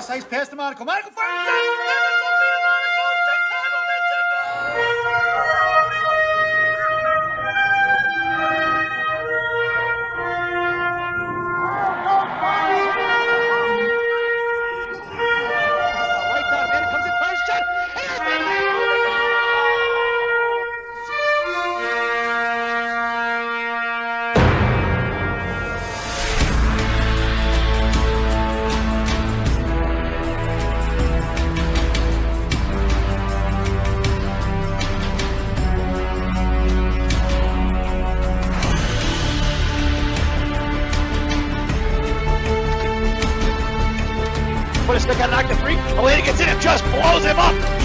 Cross ice pass to Monaco. Monaco first shot. Never Sophia Monaco. Chicago, Right down, man. Comes in first shot. Put a stick on knock to three. Elena gets in and just blows him up.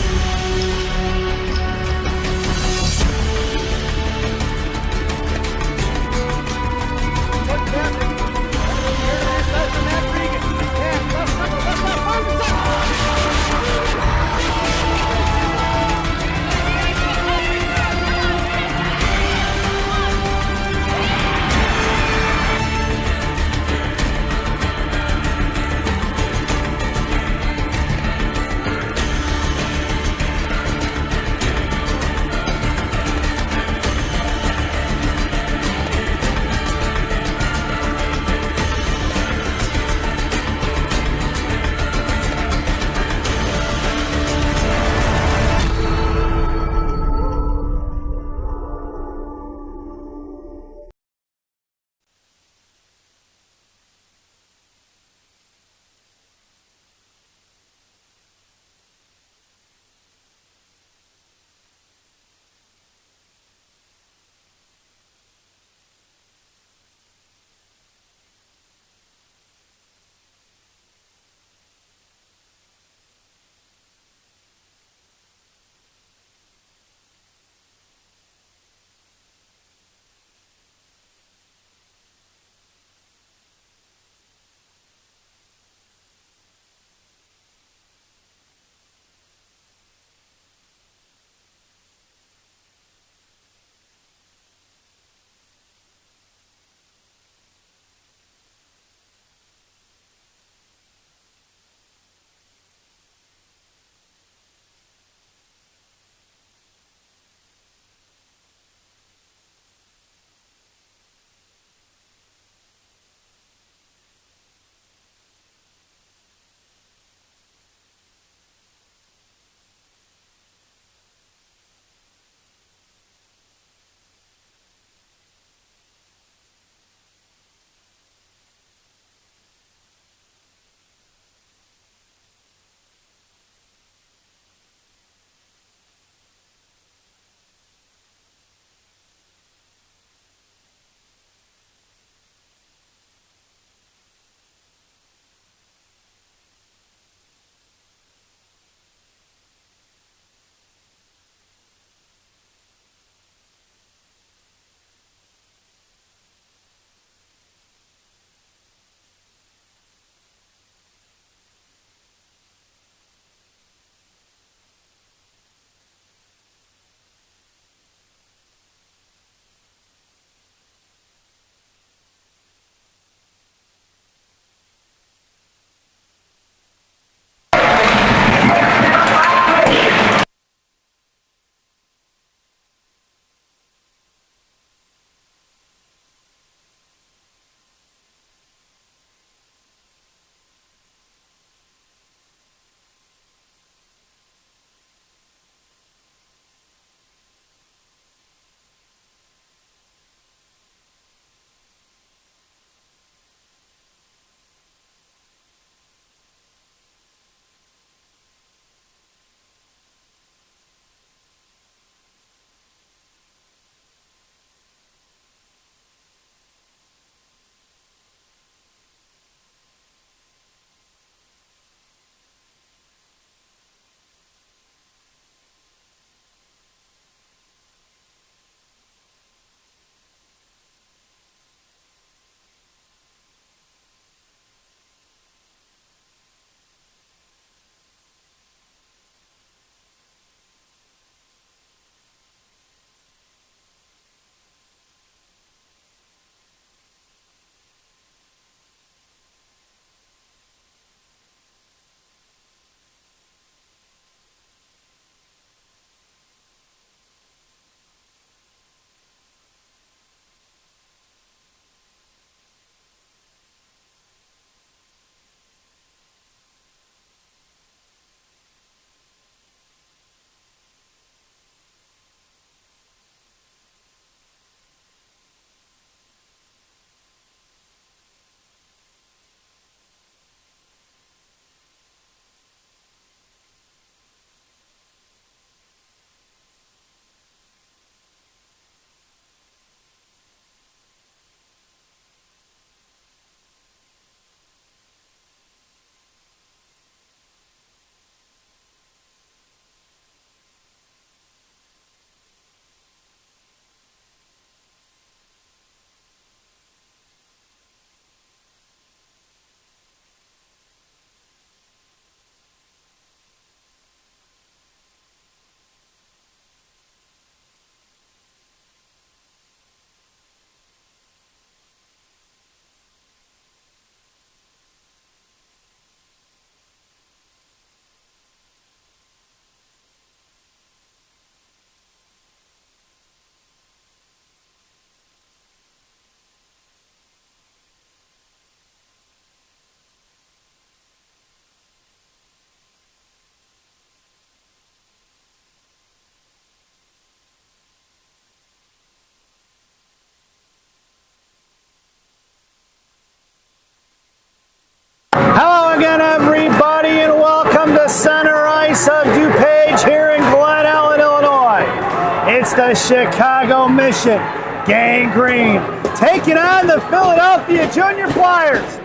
Chicago Mission Gangrene taking on the Philadelphia Junior Flyers.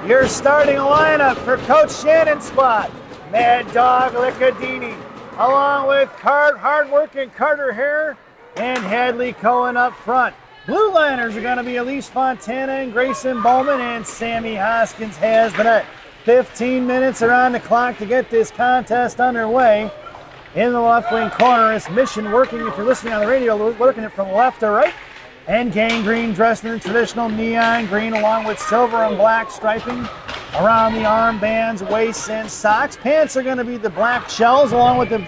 Your starting lineup for Coach Shannon's squad: Mad Dog Liccadini, along with hard-working Carter Hare and Hadley Cohen up front. Blue liners are going to be Elise Fontana and Grayson Bowman, and Sammy Hoskins has the net. 15 minutes are on the clock to get this contest underway. In the left wing corner is Mission working, if you're listening on the radio, working it from left to right. And Gangrene dressed in the traditional neon green along with silver and black striping around the armbands, waists, and socks. Pants are going to be the black shells along with the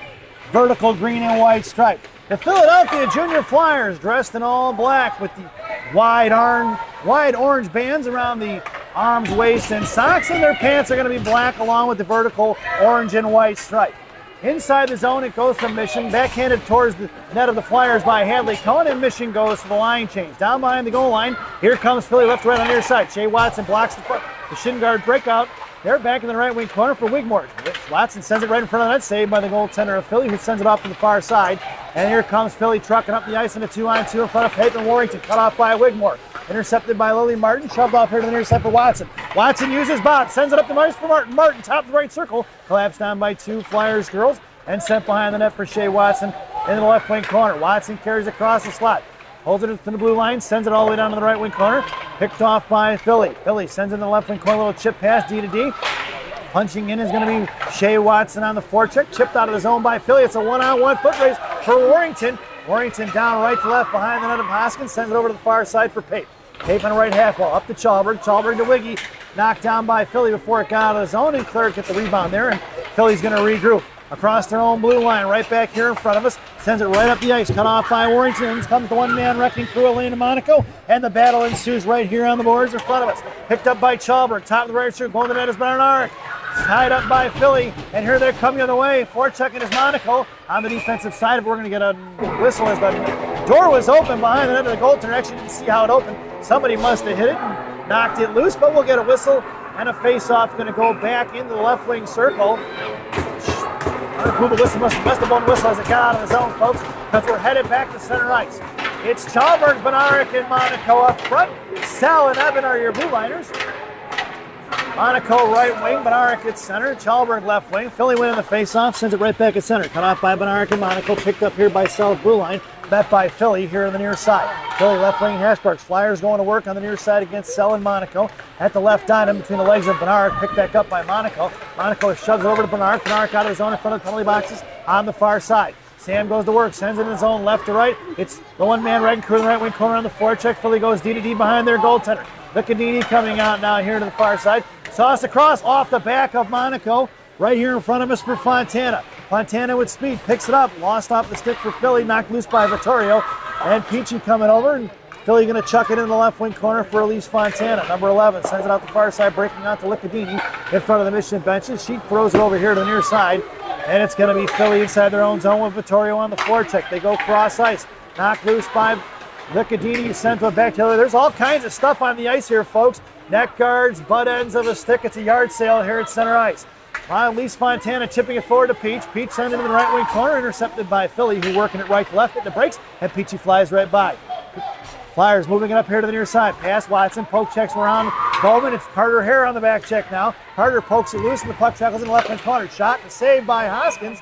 vertical green and white stripe. The Philadelphia Junior Flyers dressed in all black with the wide orange bands around the arms, waist, and socks, and their pants are going to be black along with the vertical orange and white stripe. Inside the zone, it goes from Mission, backhanded towards the net of the Flyers by Hadley Cohen, and Mission goes to the line change. Down behind the goal line, here comes Philly left to right on the near side. Shea Watson blocks the shin guard breakout. They're back in the right wing corner for Wigmore. Watson sends it right in front of the net, saved by the goaltender of Philly, who sends it off to the far side. And here comes Philly trucking up the ice in a 2-on-2 in front of Peyton Warrington, cut off by Wigmore. Intercepted by Lily Martin, shoved off here to the near side for Watson. Watson uses Bob, sends it up the ice for Martin. Martin, top of the right circle, collapsed down by two Flyers girls, and sent behind the net for Shea Watson in the left wing corner. Watson carries across the slot, holds it to the blue line, sends it all the way down to the right wing corner, picked off by Philly. Philly sends it in the left wing corner, little chip pass, D to D. Punching in is going to be Shea Watson on the forecheck, chipped out of the zone by Philly. It's a one-on-one foot race for Warrington. Warrington down right to left behind the net of Hoskins, sends it over to the far side for Pape. Pape on the right half wall, up to Chalberg. Chalberg to Wiggy, knocked down by Philly before it got out of the zone, and Clark get the rebound there, and Philly's going to regroup. Across their own blue line, right back here in front of us, sends it right up the ice, cut off by Warrington. Comes the one-man wrecking crew, Elena Monaco, and the battle ensues right here on the boards in front of us. Picked up by Chalberg, top of the right circle, going to the net is Bernard. Tied up by Philly, and here they're coming on the way. Forechecking is Monaco on the defensive side. We're going to get a whistle as the door was open behind the net of the goaltender. Actually didn't see how it opened. Somebody must have hit it and knocked it loose, but we'll get a whistle and a face-off. Going to go back into the left wing circle. Who the whistle must have blown the whistle as it got out of the zone, folks, because we're headed back to center ice. It's Chalberg, Benaric, and Monaco up front. Sal and Evan are your blue liners. Monaco right wing, Benaric at center, Chalberg left wing. Philly winning the face-off, sends it right back at center. Cut off by Benaric and Monaco, picked up here by Sal's blue line, met by Philly here on the near side. Philly left wing, Hasparks. Flyers going to work on the near side against Sel and Monaco. At the left dot, in between the legs of Benaric, picked back up by Monaco. Monaco shoves it over to Benaric. Benaric out of his zone in front of the penalty boxes on the far side. Sam goes to work, sends it in his zone left to right. It's the one-man right crew in the right wing corner on the forecheck. Philly goes D to D behind their goaltender. Liccadini coming out now here to the far side. Toss across off the back of Monaco. Right here in front of us for Fontana. Fontana with speed, picks it up, lost off the stick for Philly, knocked loose by Vittorio. And Peachy coming over, and Philly going to chuck it in the left wing corner for Elise Fontana. Number 11 sends it out the far side, breaking out to Liccadini in front of the Mission benches. She throws it over here to the near side, and it's going to be Philly inside their own zone with Vittorio on the forecheck. They go cross ice, knocked loose by Liccadini, sent it back to Hillary. There's all kinds of stuff on the ice here, folks. Neck guards, butt ends of a stick. It's a yard sale here at center ice. Elise Fontana chipping it forward to Peach. Peach sends it in the right wing corner, intercepted by Philly, who working it right to left at the breaks, and Peachy flies right by. Flyers moving it up here to the near side. Pass Watson, poke checks around Bowman. It's Carter Hare on the back check now. Carter pokes it loose, and the puck travels in the left hand corner. Shot and saved by Hoskins.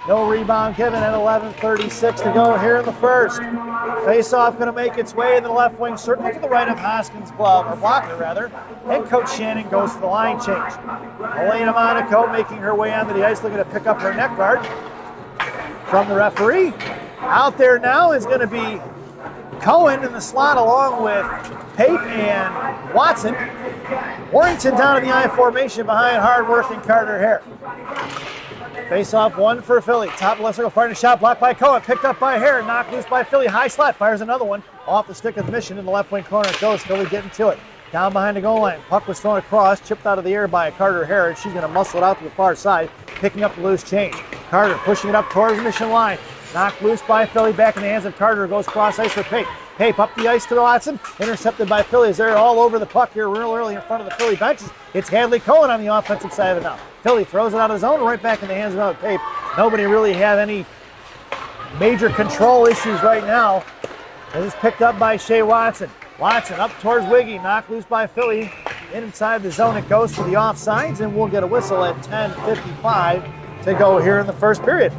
No rebound given at 11:36 to go here in the first. Face-off going to make its way in the left wing circle to the right of Hoskins' glove, or blocker rather. And Coach Shannon goes for the line change. Elena Monaco making her way onto the ice, looking to pick up her neck guard from the referee. Out there now is going to be Cohen in the slot along with Pape and Watson. Warrington down in the I formation behind hard-working Carter Hare. Face-off one for Philly. Top left circle, firing a shot, blocked by Cohen, picked up by Hare, knocked loose by Philly. High slot, fires another one off the stick of the Mission in the left wing corner. It goes, Philly getting to it. Down behind the goal line. Puck was thrown across, chipped out of the air by Carter Hare, and she's going to muscle it out to the far side, picking up the loose change. Carter pushing it up towards the Mission line. Knocked loose by Philly, back in the hands of Carter, goes cross ice for Pape. Pape up the ice to Watson, intercepted by Philly as they're all over the puck here real early in front of the Philly benches. It's Hadley Cohen on the offensive side of it now. Philly throws it out of the zone, right back in the hands of Pape. Nobody really had any major control issues right now. This is picked up by Shea Watson. Watson up towards Wiggy, knocked loose by Philly. Inside the zone it goes for the offsides, and we'll get a whistle at 10:55 to go here in the first period.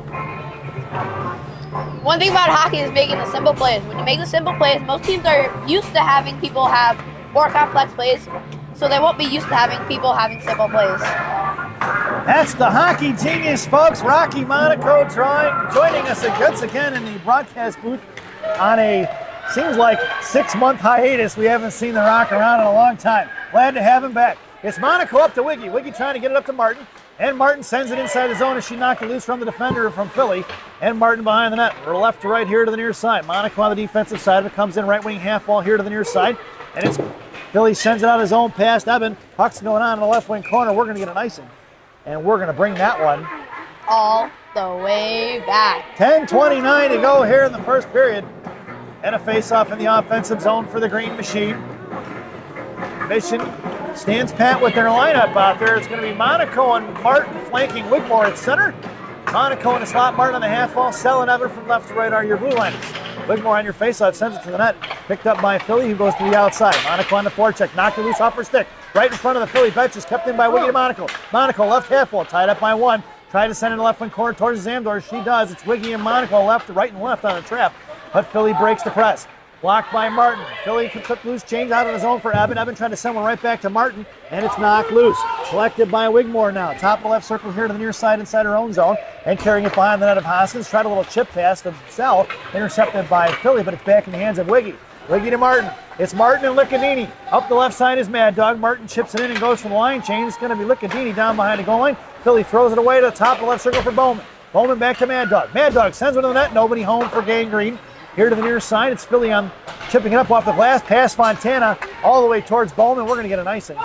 One thing about hockey is making the simple plays. When you make the simple plays, most teams are used to having people have more complex plays, so they won't be used to having people having simple plays. That's the hockey genius, folks. Rocky Monaco joining us once again in the broadcast booth on a, seems like, 6-month hiatus. We haven't seen the Rock around in a long time. Glad to have him back. It's Monaco up to Wiggy. Wiggy trying to get it up to Martin. And Martin sends it inside the zone as she knocked it loose from the defender from Philly. And Martin behind the net. We're left to right here to the near side. Monaco on the defensive side of it. Comes in right wing half wall here to the near side. And it's Philly sends it out his own past Eben. Puck's going on in the left wing corner. We're going to get an icing. And we're going to bring that one all the way back. 10:29 to go here in the first period. And a face-off in the offensive zone for the Green Machine. Mission stands pat with their lineup out there. It's going to be Monaco and Martin flanking Wigmore at center. Monaco in the slot, Martin on the half wall. Sell and Evan from left to right are your blue liners. Wigmore on your faceoff sends it to the net. Picked up by Philly, who goes to the outside. Monaco on the forecheck, knocked it loose off her stick. Right in front of the Philly bench is kept in by Wiggy to Monaco. Monaco left half wall, tied up by one. Tried to send it in the left wing corner towards Zamdor. She does. It's Wiggy and Monaco left, right and left on the trap. But Philly breaks the press. Blocked by Martin. Philly took loose change out of the zone for Eben. Eben trying to send one right back to Martin, and it's knocked loose. Collected by Wigmore now. Top of the left circle here to the near side inside her own zone, and carrying it behind the net of Hoskins. Tried a little chip pass to Sell, intercepted by Philly, but it's back in the hands of Wiggy. Wiggy to Martin. It's Martin and Licadini. Up the left side is Mad Dog. Martin chips it in and goes for the line change. It's going to be Licadini down behind the goal line. Philly throws it away to the top of the left circle for Bowman. Bowman back to Mad Dog. Mad Dog sends one to the net. Nobody home for Gangrene. Here to the near side, it's Philly on chipping it up off the glass, past Fontana, all the way towards Bowman. We're going to get an icing.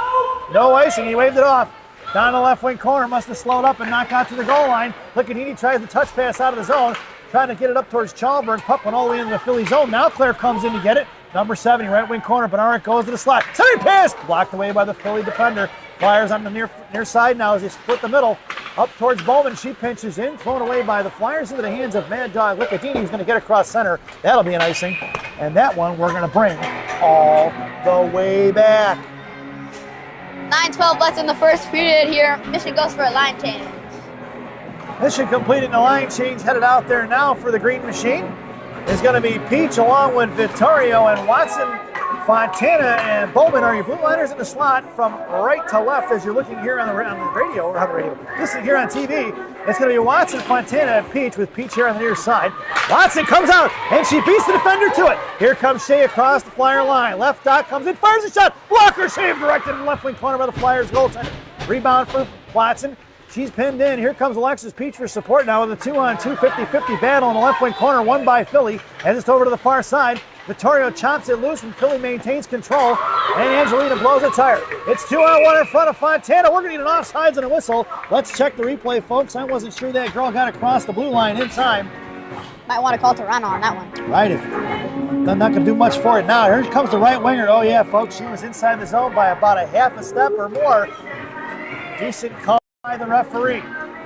No icing, he waved it off. Down the left wing corner, must have slowed up and knocked out to the goal line. Licadini tries the touch pass out of the zone, trying to get it up towards Chalburn. Puck went all the way into the Philly zone. Now Claire comes in to get it. Number 70, right wing corner, Bernard goes to the slot. Centering pass, blocked away by the Philly defender. Flyers on the near side now as they split the middle. Up towards Bowman, she pinches in, thrown away by the Flyers into the hands of Mad Dog Licadini, who's going to get across center. That'll be an icing. And that one we're going to bring all the way back. 9:12 left in the first period here. Mission goes for a line change. Mission completing the line change, headed out there now for the Green Machine. Is going to be Peach along with Vittorio and Watson. Fontana and Bowman are your blue liners in the slot from right to left as you're looking here on the radio, or on the radio, listening here on TV. It's going to be Watson, Fontana, and Peach with Peach here on the near side. Watson comes out, and she beats the defender to it. Here comes Shea across the Flyer line. Left dot comes in, fires a shot. Blocker save directed in the left wing corner by the Flyers goaltender. Rebound for Watson. She's pinned in. Here comes Alexis Peach for support now with a 2-on-2 50-50 battle in the left wing corner, won by Philly. As it's over to the far side. Vittorio chops it loose and Philly maintains control. And Angelina blows a tire. It's 2-on-1 in front of Fontana. We're going to need an offsides and a whistle. Let's check the replay, folks. I wasn't sure that girl got across the blue line in time. Might want to call Toronto on that one. Right. I'm not going to do much for it now. Here comes the right winger. Oh, yeah, folks. She was inside the zone by about a half a step or more. Decent call by the referee.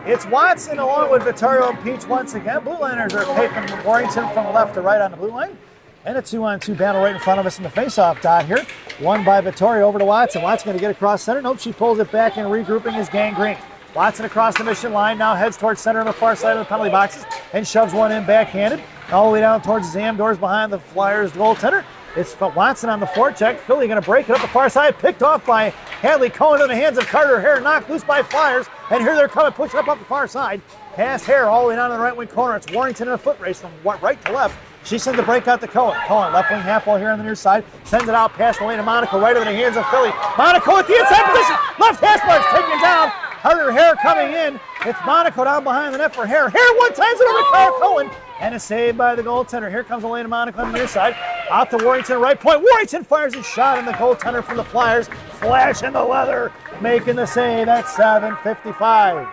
It's Watson along with Vittorio and Peach once again. Blue liners are taping Warrington from left to right on the blue line. And a 2-on-2 battle right in front of us in the face-off dot here. Won by Vittorio over to Watson. Watson going to get across center. Nope, she pulls it back and regrouping is Gangrene. Watson across the mission line, now heads towards center on the far side of the penalty boxes and shoves one in backhanded. All the way down towards Zamdor's behind the Flyers goaltender. It's Watson on the forecheck. Philly going to break it up the far side. Picked off by Hadley Cohen in the hands of Carter Hare. Knocked loose by Flyers. And here they're coming, pushing up the far side. Past Hare all the way down to the right wing corner. It's Warrington in a foot race from right to left. She sends the break out to Cohen. Cohen, left wing half wall here on the near side. Sends it out past the lane to Monaco, right over the hands of Philly. Monaco at the inside position. Left hash marks taking it down. Carter Hare coming in. It's Monaco down behind the net for Hare. Hare one times it over to Carter Cohen. And a save by the goaltender. Here comes the lane to Monaco on the near side. Out to Warrington, right point. Warrington fires a shot, and the goaltender from the Flyers flashing the leather, making the save at 7:55.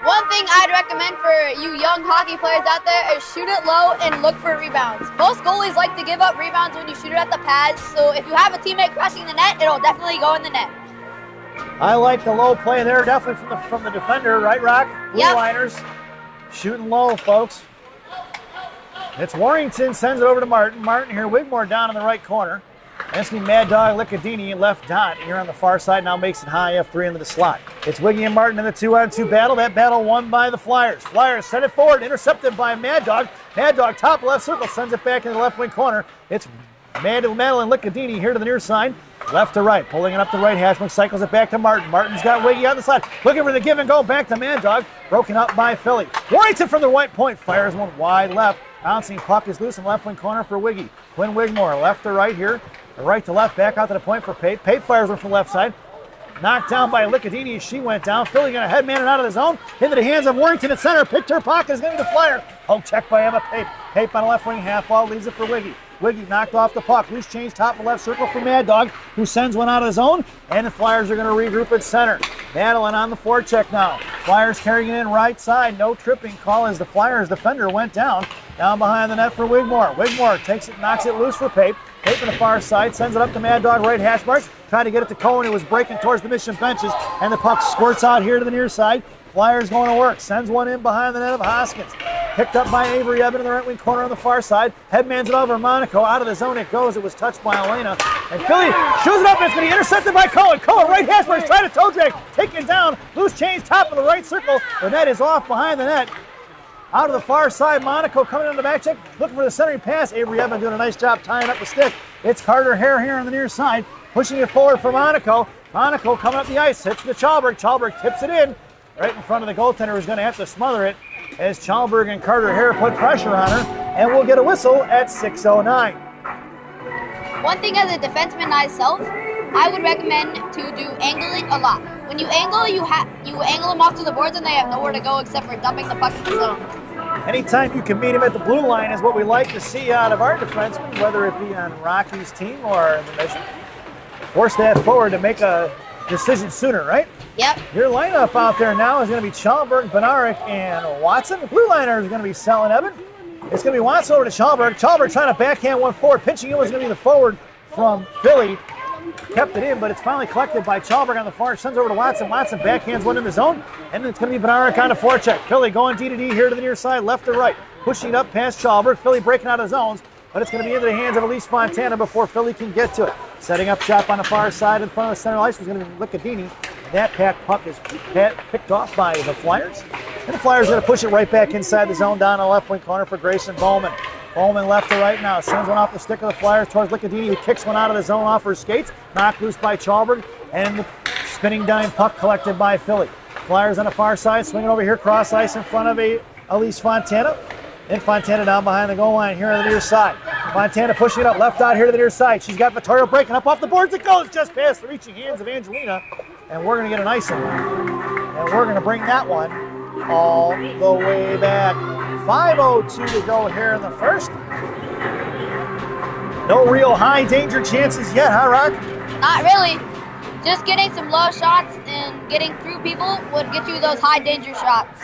One thing I'd recommend for you young hockey players out there is shoot it low and look for rebounds. Most goalies like to give up rebounds when you shoot it at the pads, so if you have a teammate crossing the net, it'll definitely go in the net. I like the low play there, definitely from the defender, right, Rock? Blue Yep. liners shooting low, folks. It's Warrington, sends it over to Martin. Martin here, Wigmore down in the right corner. That's going to be Mad Dog Liccadini, left dot here on the far side. Now makes it high F3 into the slot. It's Wiggy and Martin in the 2-on-2 battle. That battle won by the Flyers. Flyers send it forward, intercepted by Mad Dog. Mad Dog, top left circle, sends it back in the left wing corner. It's Madeline Liccadini here to the near side. Left to right, pulling it up the right hash mark, cycles it back to Martin. Martin's got Wiggy on the side, looking for the give and go back to Mad Dog. Broken up by Philly. Warrington from the right point, fires one wide left. Bouncing puck is loose in left wing corner for Wiggy. Quinn Wigmore, left to right here. Right to left, back out to the point for Pape. Pape fires one from left side. Knocked down by Liccadini as she went down. Philly going to headman it out of the zone. Into the hands of Warrington at center. Picked her pocket, is going to be the Flyer. Poke check by Emma Pape. Pape on the left wing half wall, leaves it for Wiggy. Wiggy knocked off the puck. Loose change top of left circle for Mad Dog, who sends one out of the zone. And the Flyers are going to regroup at center. Madeline on the forecheck now. Flyers carrying it in right side. No tripping call as the Flyers defender went down. Down behind the net for Wigmore. Wigmore takes it, knocks it loose for Pape. Pape on the far side, sends it up to Mad Dog, right hash marks. Trying to get it to Cohen, who was breaking towards the Mission benches. And the puck squirts out here to the near side. Flyers going to work. Sends one in behind the net of Hoskins. Picked up by Avery Evan in the right wing corner on the far side. Headmans it over Monaco. Out of the zone it goes. It was touched by Elena. And Philly shows it up, and it's going to be intercepted by Cohen. Cohen, right hash marks, trying to toe drag. Taken down. Loose change, top of the right circle. The net is off behind the net. Out of the far side, Monaco coming on the back check, looking for the centering pass. Avery Evan doing a nice job tying up the stick. It's Carter Hare here on the near side, pushing it forward for Monaco. Monaco coming up the ice, hits the Chalberg. Chalberg tips it in, right in front of the goaltender, who's going to have to smother it as Chalberg and Carter Hare put pressure on her, and we'll get a whistle at 6:09. One thing as a defenseman myself, I would recommend to do angling a lot. When you angle, you angle them off to the boards and they have nowhere to go except for dumping the puck in the zone. Anytime you can meet him at the blue line is what we like to see out of our defensemen, whether it be on Rocky's team or in the Mission. Force that forward to make a decision sooner, right? Yep. Your lineup out there now is going to be Chalberg, Benaric, and Watson. The blue liner is going to be Sellen Evan. It's going to be Watson over to Chalberg. Chalberg trying to backhand one forward. Pitching in was going to be the forward from Philly. Kept it in, but it's finally collected by Chalberg on the far. Sends over to Watson. Watson backhands one in the zone. And it's going to be Benaric on the forecheck. Philly going D-to-D here to the near side, left to right. Pushing it up past Chalberg. Philly breaking out of zones. But it's going to be into the hands of Elise Fontana before Philly can get to it. Setting up shop on the far side in front of the center ice was going to be Liccadini. That packed puck is picked off by the Flyers. And the Flyers are going to push it right back inside the zone down in the left wing corner for Grayson Bowman. Bowman left to right now. Sends one off the stick of the Flyers towards Liccadini, who kicks one out of the zone off her skates. Knocked loose by Chalberg. And the spinning dime puck collected by Philly. Flyers on the far side, swinging over here, cross ice in front of Elise Fontana. And Fontana down behind the goal line here on the near side. Fontana pushing it up, left out here to the near side. She's got Vittorio breaking up off the boards. It goes just past the reaching hands of Angelina. And we're going to get an icing. And we're going to bring that one all the way back. 5:02 to go here in the first. No real high danger chances yet, huh, Rock? Not really. Just getting some low shots and getting through people would get you those high danger shots.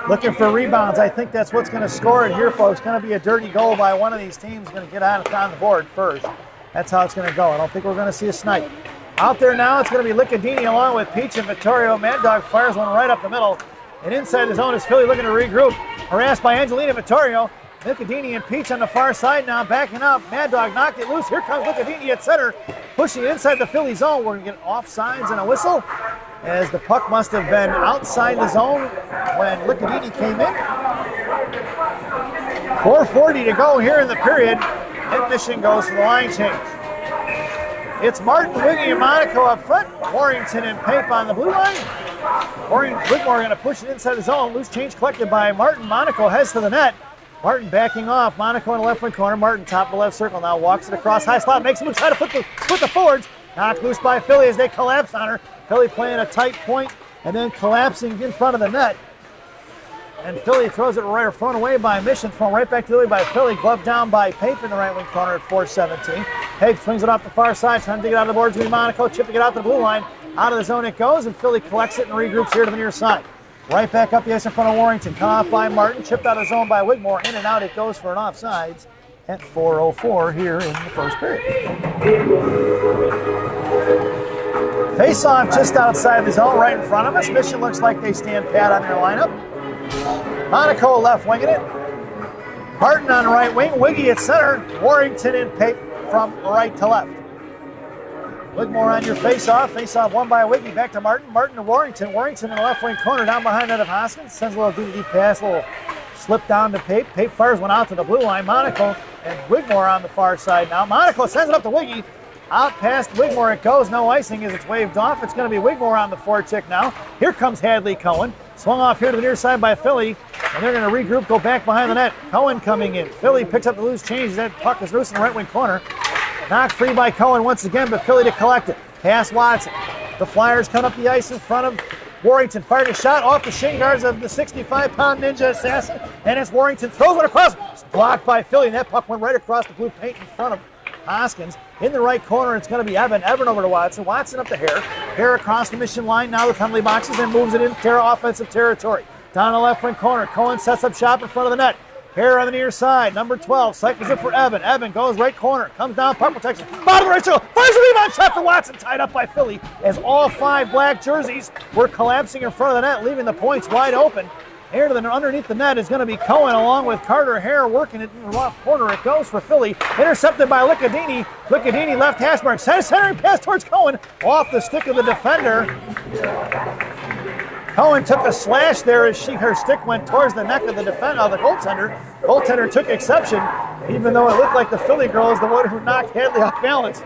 Looking for rebounds. I think that's what's going to score it here, folks. Going to be a dirty goal by one of these teams. Going to get on the board first. That's how it's going to go. I don't think we're going to see a snipe. Out there now, it's going to be Liccadini along with Peach and Vittorio. Mad Dog fires one right up the middle. And inside the zone is Philly looking to regroup. Harassed by Angelina Vittorio. Liccadini and Peach on the far side now, backing up. Mad Dog knocked it loose. Here comes Liccadini at center, pushing it inside the Philly zone. We're going to get offsides and a whistle, as the puck must have been outside the zone when Liccadini came in. 4:40 to go here in the period. Admission goes for the line change. It's Martin, Wiggy, and Monaco up front. Warrington and Pape on the blue line. Wigmore going to push it inside the zone. Loose change collected by Martin. Monaco heads to the net. Martin backing off. Monaco in the left wing corner. Martin top of the left circle now. Walks it across high slot. Makes a move. Try to split the forwards. Knocked loose by Philly as they collapse on her. Philly playing a tight point and then collapsing in front of the net. And Philly throws it right thrown away by Mission. Thrown right back to the way by Philly. Gloved down by Pape in the right wing corner at 4:17. Pape swings it off the far side. Trying to get out of the boards with Monaco. Chipping it out to the blue line. Out of the zone it goes. And Philly collects it and regroups here to the near side. Right back up the ice in front of Warrington. Cut off by Martin. Chipped out of the zone by Wigmore. In and out it goes for an offsides at 4:04 here in the first period. Face-off just outside the zone, right in front of us. Mission looks like they stand pat on their lineup. Monaco left winging it. Martin on right wing, Wiggy at center, Warrington and Pape from right to left. Wigmore on your face-off. Face-off won by Wiggy. Back to Martin. Martin to Warrington. Warrington in the left wing corner down behind that of Hoskins. Sends a little DD pass, a little slip down to Pape. Pape fires one out to the blue line. Monaco and Wigmore on the far side now. Monaco sends it up to Wiggy. Out past Wigmore it goes. No icing as it's waved off. It's going to be Wigmore on the forecheck now. Here comes Hadley Cohen. Swung off here to the near side by Philly. And they're going to regroup, go back behind the net. Cohen coming in. Philly picks up the loose change. That puck is loose in the right wing corner. Knocked free by Cohen once again, but Philly to collect it. Pass Watson. The Flyers cut up the ice in front of Warrington. Fired a shot off the shin guards of the 65-pound Ninja Assassin. And it's Warrington. Throws it across. It's blocked by Philly. And that puck went right across the blue paint in front of Hoskins. In the right corner, it's going to be Evan. Evan over to Watson. Watson up to Hare. Hare across the mission line. Now the penalty boxes and moves it into offensive territory. Down the left wing corner. Cohen sets up shop in front of the net. Hare on the near side. Number 12. Cycles it for Evan. Evan goes right corner. Comes down. Puck protection. Bottom right circle. Fires a rebound shot for Watson. Tied up by Philly as all 5 black jerseys were collapsing in front of the net, leaving the points wide open. Here to the underneath the net is going to be Cohen along with Carter Hare working it in the left corner. It goes for Philly. Intercepted by Licadini. Licadini left hash mark. Centering pass towards Cohen. Off the stick of the defender. Cohen took a slash there as her stick went towards the neck of the goaltender. Goaltender took exception, even though it looked like the Philly girl is the one who knocked Hadley off balance.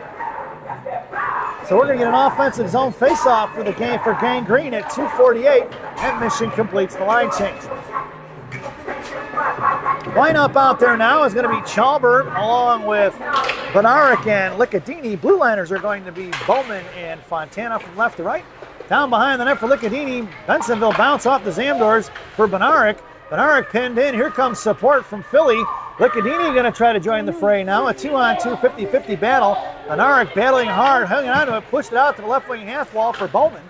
So we're going to get an offensive zone face-off for the game for Gang Green at 2:48, and Mission completes the line change. Lineup out there now is going to be Chalbert along with Benarik and Licadini. Blue liners are going to be Bowman and Fontana from left to right. Down behind the net for Licadini. Bensonville bounce off the Zamdors for Benarik. Benarik pinned in. Here comes support from Philly. Licadini going to try to join the fray now. A 2-on-2 50-50 battle. Benarik battling hard, hanging on to it, pushed it out to the left wing half wall for Bowman.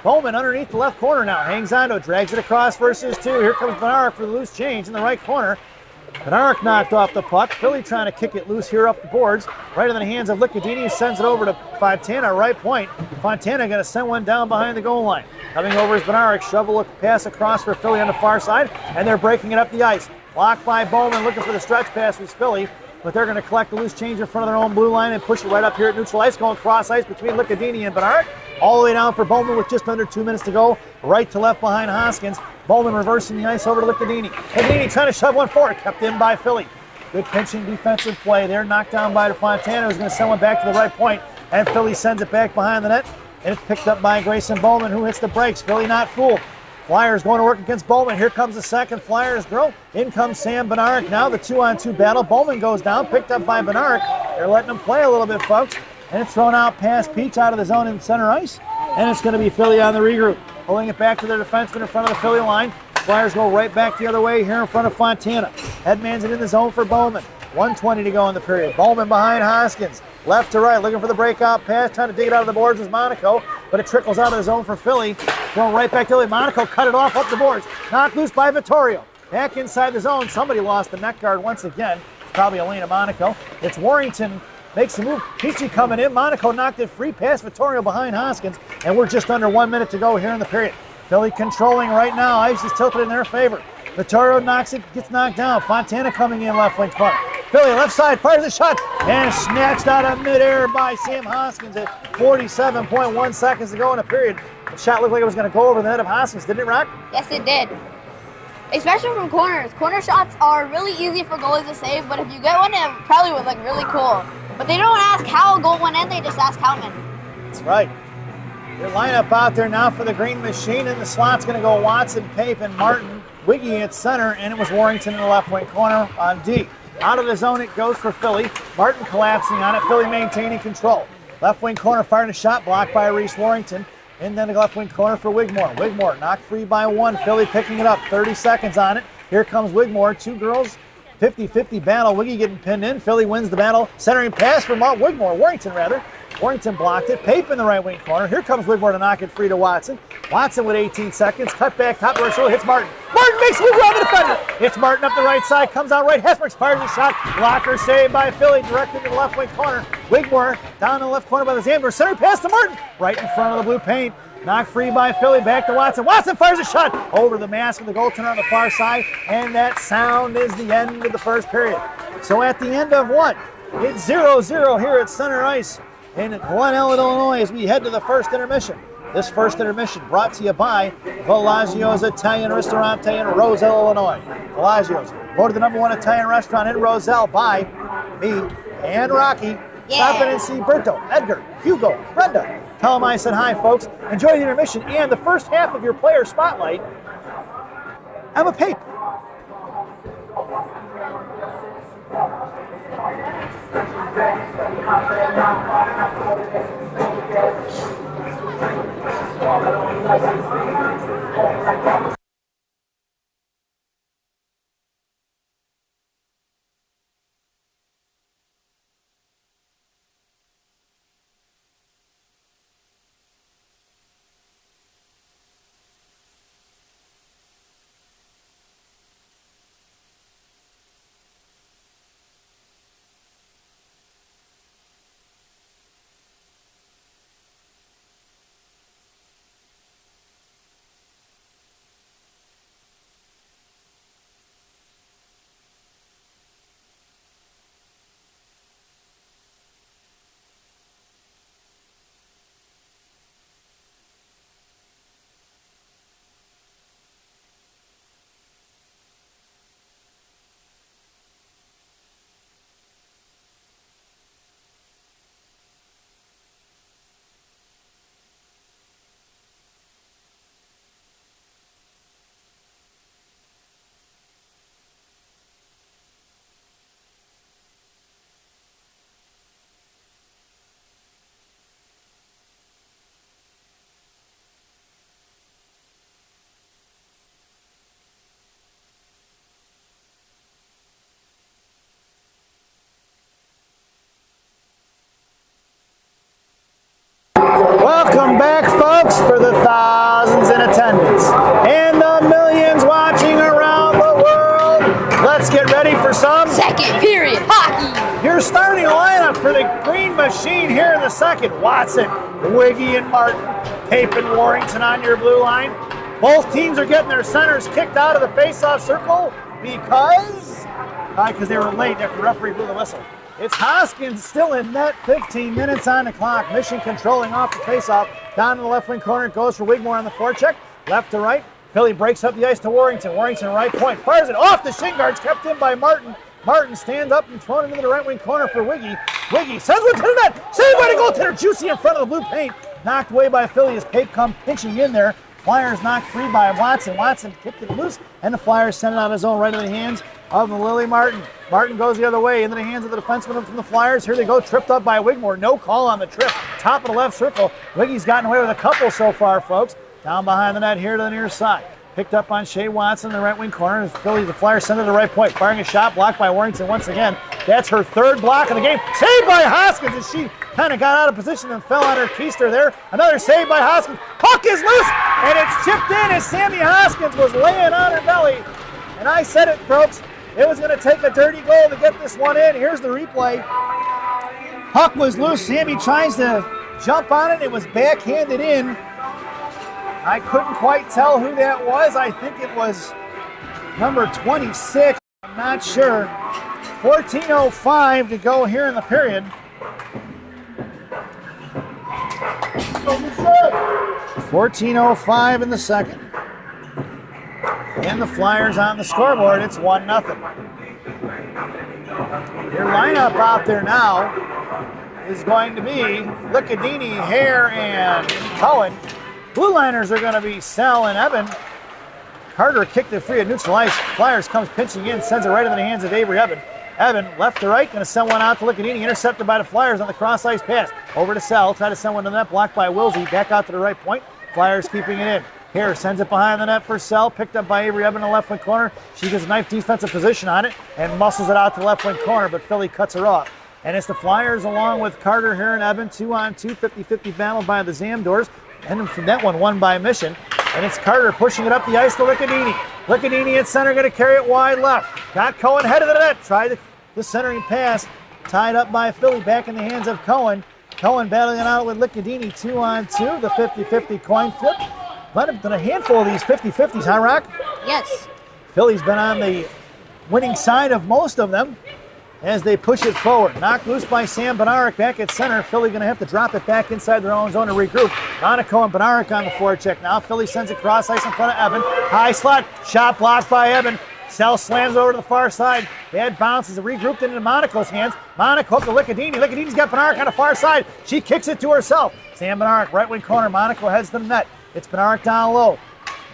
Bowman underneath the left corner now. Hangs on to it, drags it across versus 2. Here comes Benarik for the loose change in the right corner. Benarik knocked off the puck. Philly trying to kick it loose here up the boards. Right in the hands of Licadini. Sends it over to Fontana, right point. Fontana going to send one down behind the goal line. Coming over is Benarik. Shovel a pass across for Philly on the far side. And they're breaking it up the ice. Blocked by Bowman. Looking for the stretch pass was Philly. But they're going to collect the loose change in front of their own blue line and push it right up here at neutral ice. Going cross ice between Licadini and Benarik. All the way down for Bowman with just under 2 minutes to go. Right to left behind Hoskins. Bowman reversing the ice over to Licadini. Licadini trying to shove one forward. Kept in by Philly. Good pinching defensive play there. Knocked down by Fontana, who's going to send one back to the right point. And Philly sends it back behind the net. And it's picked up by Grayson Bowman, who hits the brakes. Philly not fooled. Flyers going to work against Bowman. Here comes the second Flyers girl. In comes Sam Benarik. Now the 2-on-2 battle. Bowman goes down. Picked up by Benarik. They're letting him play a little bit, folks. And it's thrown out past Peach out of the zone in center ice. And it's going to be Philly on the regroup. Pulling it back to their defenseman in front of the Philly line. Flyers go right back the other way here in front of Fontana. Headmans it in the zone for Bowman. 1:20 to go in the period. Bowman behind Hoskins. Left to right, looking for the breakout pass. Trying to dig it out of the boards is Monaco. But it trickles out of the zone for Philly. Going right back to Philly. Monaco cut it off up the boards. Knocked loose by Vittorio. Back inside the zone. Somebody lost the net guard once again. It's probably Elena Monaco. It's Warrington. Makes the move. Peachy coming in. Monaco knocked it free past Vittorio behind Hoskins. And we're just under 1 minute to go here in the period. Philly controlling right now. Ice is tilted in their favor. Vittorio knocks it, gets knocked down. Fontana coming in left wing corner. Philly left side fires a shot and snatched out of midair by Sam Hoskins at 47.1 seconds to go in the period. The shot looked like it was going to go over the net of Hoskins. Didn't it, Rock? Yes, it did. Especially from corners. Corner shots are really easy for goalies to save, but if you get one, it probably would look really cool. But they don't ask how a goal went in, they just ask how many. That's right. Your lineup out there now for the Green Machine. In the slot's going to go Watson, Pape, and Martin. Wiggy at center, and it was Warrington in the left wing corner on D. Out of the zone it goes for Philly. Martin collapsing on it. Philly maintaining control. Left wing corner firing a shot blocked by Reese Warrington. And then the left wing corner for Wigmore. Wigmore knocked free by 1. Philly picking it up. 30 seconds on it. Here comes Wigmore. 2 girls. 50-50 battle. Wiggy getting pinned in. Philly wins the battle. Centering pass for Wigmore. Warrington, rather. Warrington blocked it. Pape in the right wing corner. Here comes Wigmore to knock it free to Watson. Watson with 18 seconds. Cut back. Top of the shoulder. Hits Martin. Martin makes a move around the defender. It's Martin up the right side. Comes out right. Hesmarks fires a shot. Blocker saved by Philly. Directed to the left wing corner. Wigmore down in the left corner by the Zamber. Center pass to Martin. Right in front of the blue paint. Knocked free by Philly, back to Watson. Watson fires a shot over the mask of the goaltender on the far side, and that sound is the end of the first period. So at the end of what? It's 0-0 here at center ice in Glenelg, Illinois, as we head to the first intermission. This first intermission brought to you by Villaggio's Italian Ristorante in Roselle, Illinois. Villaggio's, voted the #1 Italian restaurant in Roselle by me and Rocky. Stop in and see Berto, Edgar, Hugo, Brenda. Tell them I said hi, folks. Enjoy the intermission and the first half of your player spotlight. Emma Pape. Welcome back, folks, for the thousands in attendance and the millions watching around the world. Let's get ready for some Second period hockey. Your starting lineup for the Green Machine here in the second. Watson, Wiggy, and Martin. Pape and Warrington on your blue line. Both teams are getting their centers kicked out of the face-off circle because they were late after the referee blew the whistle. It's Hoskins still in net, 15 minutes on the clock. Mission controlling off the faceoff. Down to the left wing corner, it goes for Wigmore on the forecheck. Left to right, Philly breaks up the ice to Warrington. Warrington right point, fires it off the shin guards, kept in by Martin. Martin stands up and thrown into the right wing corner for Wiggy. Wiggy sends one to the net, saved by the goaltender, Juicy in front of the blue paint. Knocked away by Philly as Pape come pinching in there. Flyers knocked free by Watson. Watson kicked it loose, and the Flyers send it on his own right into the hands of Lily Martin. Martin goes the other way into the hands of the defenseman from the Flyers. Here they go, tripped up by Wigmore. No call on the trip. Top of the left circle. Wiggy's gotten away with a couple so far, folks. Down behind the net here to the near side. Picked up on Shea Watson in the right wing corner. Philly, the Flyers send it to the right point. Firing a shot, blocked by Warrington once again. That's her third block of the game. Saved by Hoskins as she kind of got out of position and fell on her keister there. Another save by Hoskins. Puck is loose, and it's chipped in as Sammy Hoskins was laying on her belly. And I said it, folks. It was going to take a dirty goal to get this one in. Here's the replay. Puck was loose. Sammy tries to jump on it. It was backhanded in. I couldn't quite tell who that was. I think it was number 26. I'm not sure. 14:05 to go here in the period. 14:05 in the second. And the Flyers on the scoreboard. It's 1-0. Your lineup out there now is going to be Lickadini, Hare, and Cohen. Blue liners are going to be Sell and Evan. Carter kicked it free at neutral ice. Flyers comes pinching in, sends it right into the hands of Avery Evan. Evan, left to right, going to send one out to Lickadini. Intercepted by the Flyers on the cross ice pass. Over to Sell, try to send one to the net, blocked by Wilsey. Back out to the right point. Flyers keeping it in. Here, sends it behind the net for Sell. Picked up by Avery Evan in the left wing corner. She gets a nice defensive position on it and muscles it out to the left wing corner, but Philly cuts her off. And it's the Flyers along with Carter, Hare, and Evan, 2-on-2, 50-50 battle by the Zamdors. And from that one, won by Mission. And it's Carter pushing it up the ice to Lickadini. Lickadini at center, going to carry it wide left. Got Cohen head of the net. Tried the centering pass. Tied up by Philly, back in the hands of Cohen. Cohen battling it out with Lickadini, 2-on-2, the 50-50 coin flip. Might have been a handful of these 50-50s, huh, Rock? Yes. Philly's been on the winning side of most of them as they push it forward. Knocked loose by Sam Bednarik back at center. Philly going to have to drop it back inside their own zone to regroup. Monaco and Bednarik on the forecheck now. Philly sends it cross ice in front of Evan. High slot, shot blocked by Evan. Sell slams over to the far side. Bad bounce is regrouped into Monaco's hands. Monaco up to Lickadini. Lickadini's got Bednarik on the far side. She kicks it to herself. Sam Bednarik, right wing corner. Monaco heads to the net. It's Bednarik down low.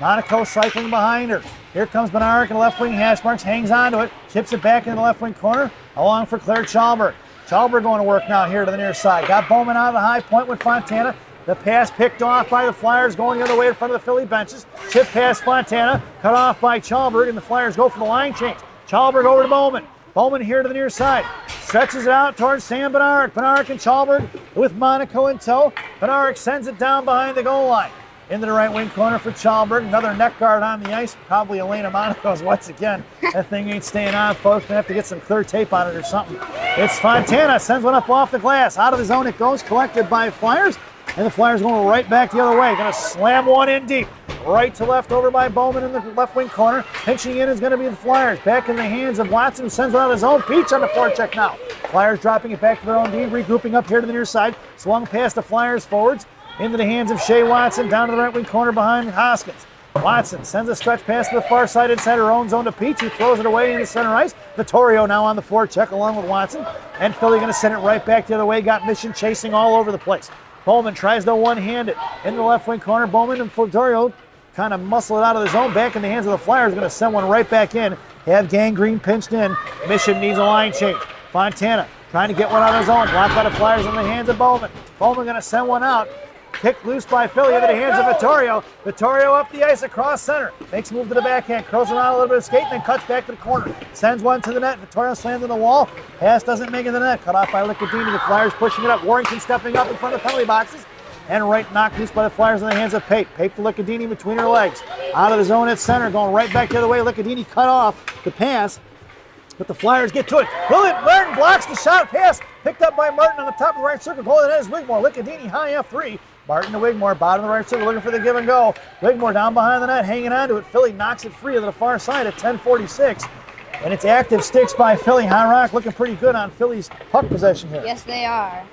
Monaco cycling behind her. Here comes Bednarik in the left wing hash marks, hangs onto it, chips it back in the left wing corner, along for Claire Chalberg. Chalberg going to work now here to the near side. Got Bowman out of the high point with Fontana. The pass picked off by the Flyers, going the other way in front of the Philly benches. Chip past Fontana, cut off by Chalberg, and the Flyers go for the line change. Chalberg over to Bowman. Bowman here to the near side. Stretches it out towards Sam Bednarik. Bednarik and Chalberg with Monaco in tow. Bednarik sends it down behind the goal line. Into the right wing corner for Chalberg. Another neck guard on the ice. Probably Elena Monaco's once again. That thing ain't staying on, folks. Gonna have to get some clear tape on it or something. It's Fontana. Sends one up off the glass. Out of the zone it goes. Collected by Flyers. And the Flyers going right back the other way. Gonna slam one in deep. Right to left over by Bowman in the left wing corner. Pinching in is going to be the Flyers. Back in the hands of Watson. Sends one out of his own. Peach on the forecheck now. Flyers dropping it back to their own D. Regrouping up here to the near side. Swung past the Flyers forwards. Into the hands of Shea Watson, down to the right wing corner behind Hoskins. Watson sends a stretch pass to the far side inside her own zone to Peach, who throws it away into center ice. Vittorio now on the forecheck along with Watson. And Philly going to send it right back the other way. Got Mission chasing all over the place. Bowman tries to one-hand it. Into the left wing corner, Bowman and Vittorio kind of muscle it out of the zone. Back in the hands of the Flyers, going to send one right back in. Have Gangrene pinched in. Mission needs a line change. Fontana trying to get one out of his own. Blocked by the Flyers in the hands of Bowman. Bowman going to send one out. Kicked loose by Philly into the hands of Vittorio. Vittorio up the ice across center. Makes a move to the backhand. Curls around a little bit of skate, then cuts back to the corner. Sends one to the net. Vittorio slams on the wall. Pass doesn't make it to the net. Cut off by Lickadini. The Flyers pushing it up. Warrington stepping up in front of the penalty boxes. And right knocked loose by the Flyers in the hands of Pape. Pape to Lickadini between her legs. Out of the zone at center. Going right back the other way. Lickadini cut off the pass. But the Flyers get to it. Martin blocks the shot. Pass picked up by Martin on the top of the right circle. Goal that is Wigmore. Lickadini high F3. Martin to Wigmore, bottom of the right circle, looking for the give and go. Wigmore down behind the net, hanging on to it. Philly knocks it free to the far side at 10:46. And it's active sticks by Philly. High Rock looking pretty good on Philly's puck possession here. Yes, they are.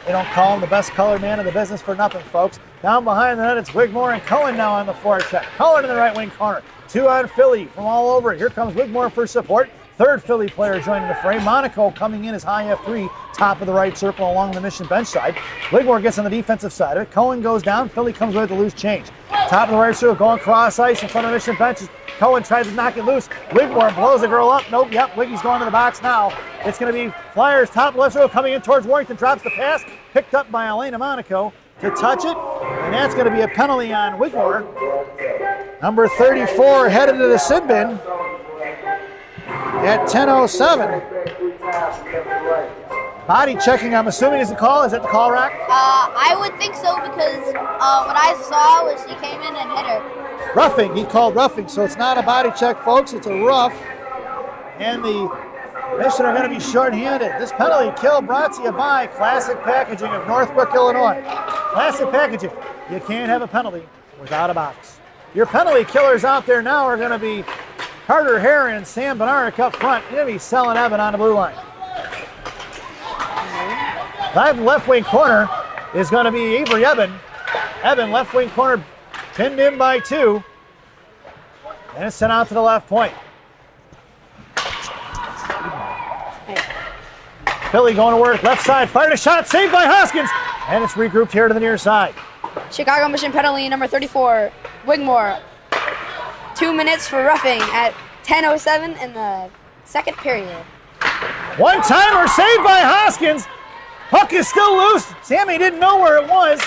They don't call him the best colored man in the business for nothing, folks. Down behind the net, it's Wigmore and Cohen now on the forecheck. Cohen in the right wing corner. 2 on Philly from all over it. Here comes Wigmore for support. Third Philly player joining the fray. Monaco coming in as high F3, top of the right circle along the Mission bench side. Wigmore gets on the defensive side of it. Cohen goes down. Philly comes away with the loose change. Top of the right circle, going cross ice in front of the Mission benches. Cohen tries to knock it loose. Wigmore blows the girl up. Nope, yep, Wiggy's going to the box now. It's going to be Flyers top left circle coming in towards Warrington. Drops the pass. Picked up by Elena Monaco to touch it. And that's going to be a penalty on Wigmore. Number 34 headed to the sin bin. At 10:07. Body checking, I'm assuming, is the call. Is that the call, Rock? I would think so because what I saw was she came in and hit her. Roughing. He called roughing, so it's not a body check, folks. It's a rough. And the Mission are going to be short-handed. This penalty kill brought to you by Classic Packaging of Northbrook, Illinois. Classic Packaging. You can't have a penalty without a box. Your penalty killers out there now are going to be Carter Hare and Sam Bednarik up front. You're going to be selling Evan on the blue line. Live left wing corner is going to be Avery Evan. Evan, left wing corner, pinned in by 2. And it's sent out to the left point. Philly going to work, left side, fired a shot, saved by Hoskins. And it's regrouped here to the near side. Chicago Mission penalty number 34, Wigmore. 2 minutes for roughing at 10:07 in the second period. One-timer saved by Hoskins. Puck is still loose. Sammy didn't know where it was.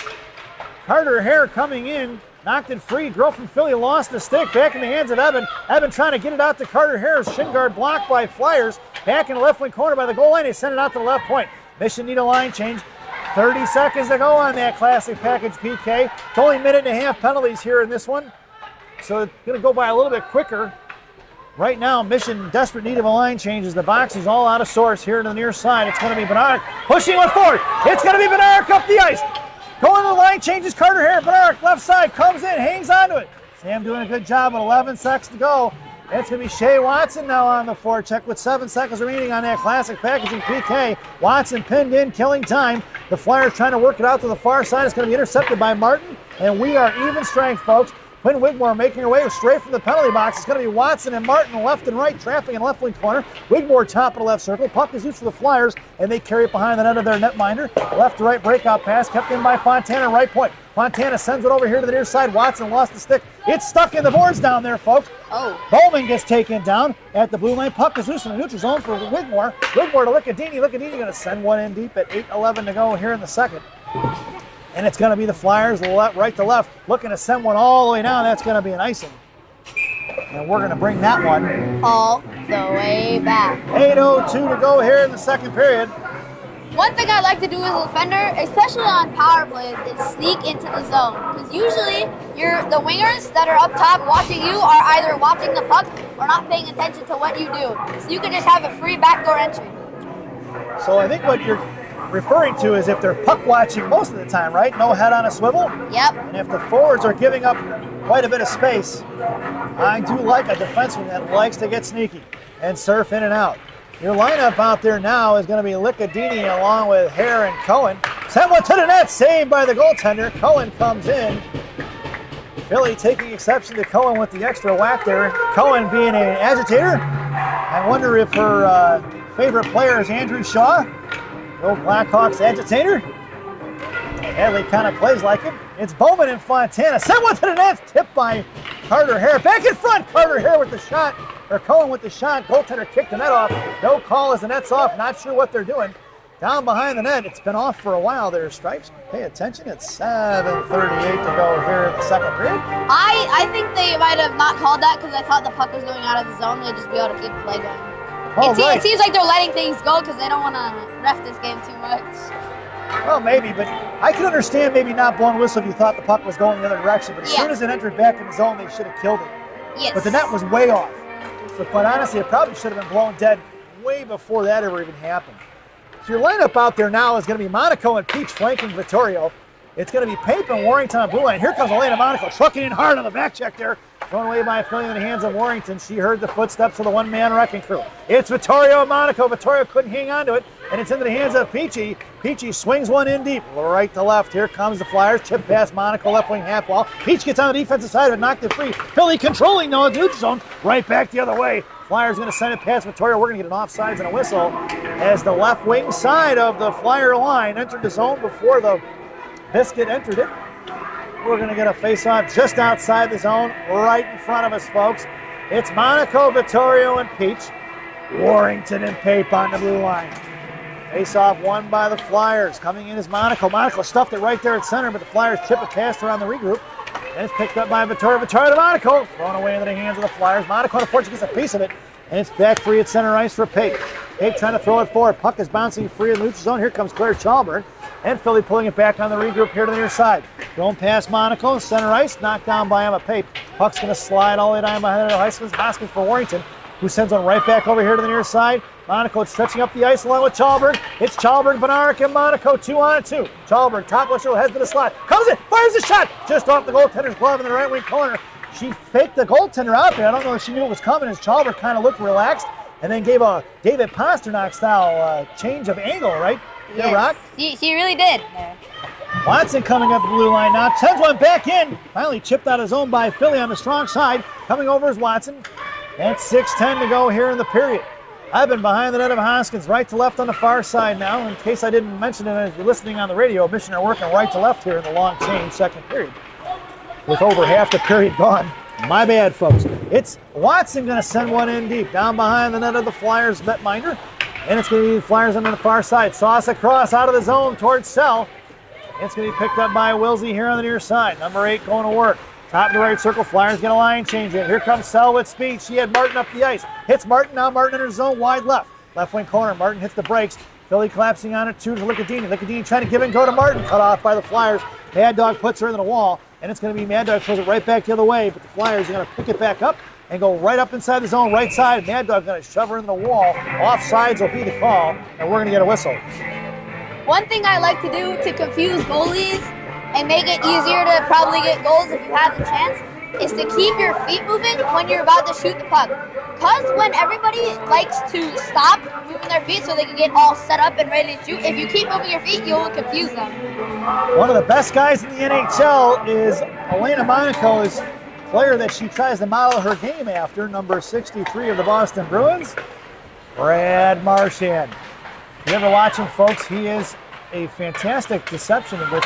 Carter Hare coming in, knocked it free. Girl from Philly lost the stick. Back in the hands of Evan. Evan trying to get it out to Carter Hare's shin guard blocked by Flyers. Back in the left wing corner by the goal line. They send it out to the left point. Mission need a line change. 30 seconds to go on that Classic Package PK. It's only a minute and a half penalties here in this one. So it's going to go by a little bit quicker. Right now, Mission desperate need of a line change as the box is all out of sorts here to the near side. It's going to be Bernard pushing one forward. It's going to be Bernard up the ice. Going to the line changes Carter Hare. Bernard left side comes in, hangs onto it. Sam doing a good job with 11 seconds to go. It's going to be Shea Watson now on the forecheck with 7 seconds remaining on that classic packaging PK. Watson pinned in, killing time. The Flyers trying to work it out to the far side. It's going to be intercepted by Martin, and we are even strength, folks. Quinn Wigmore making her way straight from the penalty box. It's going to be Watson and Martin left and right, trapping in left wing corner. Wigmore top of the left circle. Puck is loose for the Flyers, and they carry it behind the net of their netminder. Left to right breakout pass kept in by Fontana, right point. Fontana sends it over here to the near side. Watson lost the stick. It's stuck in the boards down there, folks. Oh. Bowman gets taken down at the blue line. Puck is loose in the neutral zone for Wigmore. Wigmore to Liccadini. Liccadini going to send one in deep at 8:11 to go here in the second. And it's going to be the Flyers right to left looking to send one all the way down. That's going to be an icing. And we're going to bring that one all the way back. 8:02 to go here in the second period. One thing I like to do as a defender, especially on power plays, is sneak into the zone. Because usually the wingers that are up top watching you are either watching the puck or not paying attention to what you do. So you can just have a free backdoor entry. So I think what you're referring to is if they're puck watching most of the time, right? No head on a swivel? Yep. And if the forwards are giving up quite a bit of space, I do like a defenseman that likes to get sneaky and surf in and out. Your lineup out there now is going to be Liccadini along with Hare and Cohen. Send one to the net, saved by the goaltender. Cohen comes in. Philly taking exception to Cohen with the extra whack there. Cohen being an agitator. I wonder if her favorite player is Andrew Shaw, the old Blackhawks agitator. Hadley kind of plays like him. It's Bowman and Fontana. Send one to the net, tipped by Carter Hare. Back in front, Carter Hare with the shot. Or Cohen with the shot. Goaltender kicked the net off. No call as the net's off. Not sure what they're doing. Down behind the net. It's been off for a while there, Stripes. Pay attention. It's 7:38 to go here in the second period. I think they might have not called that because I thought the puck was going out of the zone. They'd just be able to keep the play going. Oh, It seems like they're letting things go because they don't want to ref this game too much. Well, maybe, but I can understand maybe not blowing whistle if you thought the puck was going the other direction. But as soon as it entered back in the zone, they should have killed it. Yes. But the net was way off. So quite honestly, it probably should have been blown dead way before that ever even happened. So your lineup out there now is going to be Monaco and Peach flanking Vittorio. It's going to be Pape and Warrington on blue line. Here comes Elena Monaco, trucking in hard on the back check there. Thrown away by Philly in the hands of Warrington. She heard the footsteps of the one-man wrecking crew. It's Vittorio and Monaco. Vittorio couldn't hang on to it, and it's into the hands of Peachy. Peachy swings one in deep, right to left. Here comes the Flyers. Chip past Monaco, left wing half wall. Peach gets on the defensive side of it, knocked it free. Philly controlling now in the neutral zone, right back the other way. Flyers going to send it past Vittorio. We're going to get an offsides and a whistle as the left wing side of the Flyer line entered the zone before the Biscuit entered it. We're going to get a face-off just outside the zone, right in front of us, folks. It's Monaco, Vittorio, and Peach. Warrington and Pape on the blue line. Face-off won by the Flyers. Coming in is Monaco. Monaco stuffed it right there at center, but the Flyers chip it past her on the regroup. And it's picked up by Vittorio. Vittorio to Monaco. Thrown away into the hands of the Flyers. Monaco, unfortunately, gets a piece of it. And it's back free at center ice for Pape. Pape trying to throw it forward. Puck is bouncing free in the neutral zone. Here comes Claire Chalburn. And Philly pulling it back on the regroup here to the near side. Thrown past Monaco, center ice, knocked down by Emma Pape. Puck's going to slide all the way down behind the Hoskins for Warrington, who sends one right back over here to the near side. Monaco stretching up the ice along with Chalburn. It's Chalburn, Bednarik, and Monaco 2-on-2. Chalburn, top left shoulder, heads to the slot. Comes in, fires the shot, just off the goaltender's glove in the right wing corner. She faked the goaltender out there. I don't know if she knew it was coming as Chalburn kind of looked relaxed and then gave a David Pasternak style change of angle, right? Yes. Rock? He really did. Watson coming up the blue line now. Sends one back in. Finally chipped out of zone by Philly on the strong side. Coming over is Watson. And 6:10 to go here in the period. I've been behind the net of Hoskins, right to left on the far side now. In case I didn't mention it as you're listening on the radio, Mission are working right to left here in the long change second period. With over half the period gone. My bad, folks. It's Watson going to send one in deep. Down behind the net of the Flyers netminder. And it's going to be the Flyers on the far side. Sauce across out of the zone towards Sell. It's going to be picked up by Wilsey here on the near side. Number 8 going to work. Top of the right circle. Flyers get a line change in. Here comes Sell with speed. She had Martin up the ice. Hits Martin. Now Martin enters zone wide left. Left wing corner. Martin hits the brakes. Philly collapsing on it. 2 to Liccadini. Liccadini trying to give and go to Martin. Cut off by the Flyers. Mad Dog puts her into the wall. And it's going to be Mad Dog throws it right back the other way. But the Flyers are going to pick it back up. and go right up inside the zone, right side. Mad Dog's going to shove her into the wall. Offsides will be the call, and we're going to get a whistle. One thing I like to do to confuse goalies and make it easier to probably get goals if you have the chance is to keep your feet moving when you're about to shoot the puck. Because when everybody likes to stop moving their feet so they can get all set up and ready to shoot, if you keep moving your feet, you'll confuse them. One of the best guys in the NHL is Elena Monaco's player that she tries to model her game after, number 63 of the Boston Bruins, Brad Marchand. If you ever watch him, folks, he is a fantastic deception with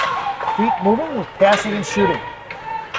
feet moving, with passing and shooting.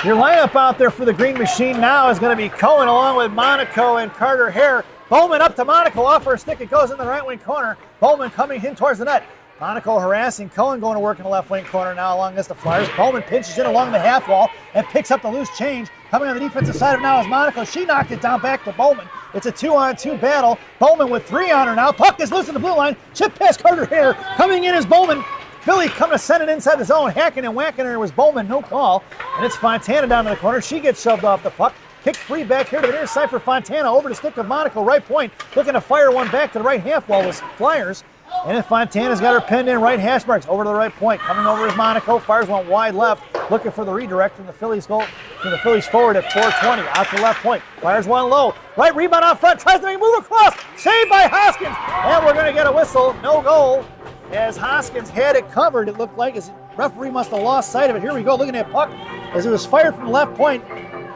Your lineup out there for the Green Machine now is going to be Cohen along with Monaco and Carter Hare. Bowman up to Monaco, off her stick, it goes in the right wing corner. Bowman coming in towards the net. Monaco harassing Cohen, going to work in the left wing corner now along against the Flyers. Bowman pinches in along the half wall and picks up the loose change. Coming on the defensive side of now is Monaco. She knocked it down back to Bowman. It's a 2-on-2 battle. Bowman with 3 on her now. Puck is loose in the blue line. Chip past Carter Hare. Coming in is Bowman. Philly coming to send it inside the zone. Hacking and whacking her was Bowman. No call. And it's Fontana down in the corner. She gets shoved off the puck. Kicked free back here to the near side for Fontana. Over the stick of Monaco. Right point. Looking to fire one back to the right half wall was Flyers. And then Fontana's got her pinned in right hash marks over to the right point. Coming over is Monaco. Fires one wide left. Looking for the redirect from the Phillies goal. From the Phillies forward at 4:20. Out to left point. Fires one low. Right rebound out front. Tries to make a move across. Saved by Hoskins. And we're going to get a whistle. No goal. As Hoskins had it covered, it looked like his referee must have lost sight of it. Here we go, looking at puck as it was fired from left point,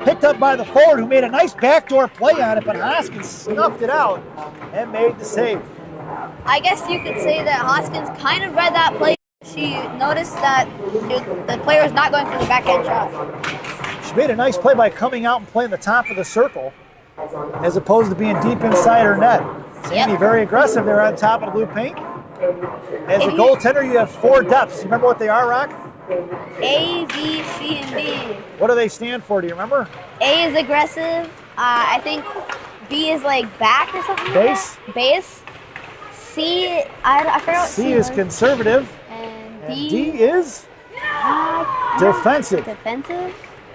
picked up by the forward who made a nice backdoor play on it, but Hoskins snuffed it out and made the save. I guess you could say that Hoskins kind of read that play. She noticed that the player was not going for the backhand shot. She made a nice play by coming out and playing the top of the circle as opposed to being deep inside her net. Sandy very aggressive there on top of the blue paint. As a goaltender, you have 4 depths. You remember what they are, Rock? A, B, C, and D. What do they stand for? Do you remember? A is aggressive. I think B is like back or something. Base? Like that. Base. C, I forgot what C is conservative. And D is defensive. Defensive.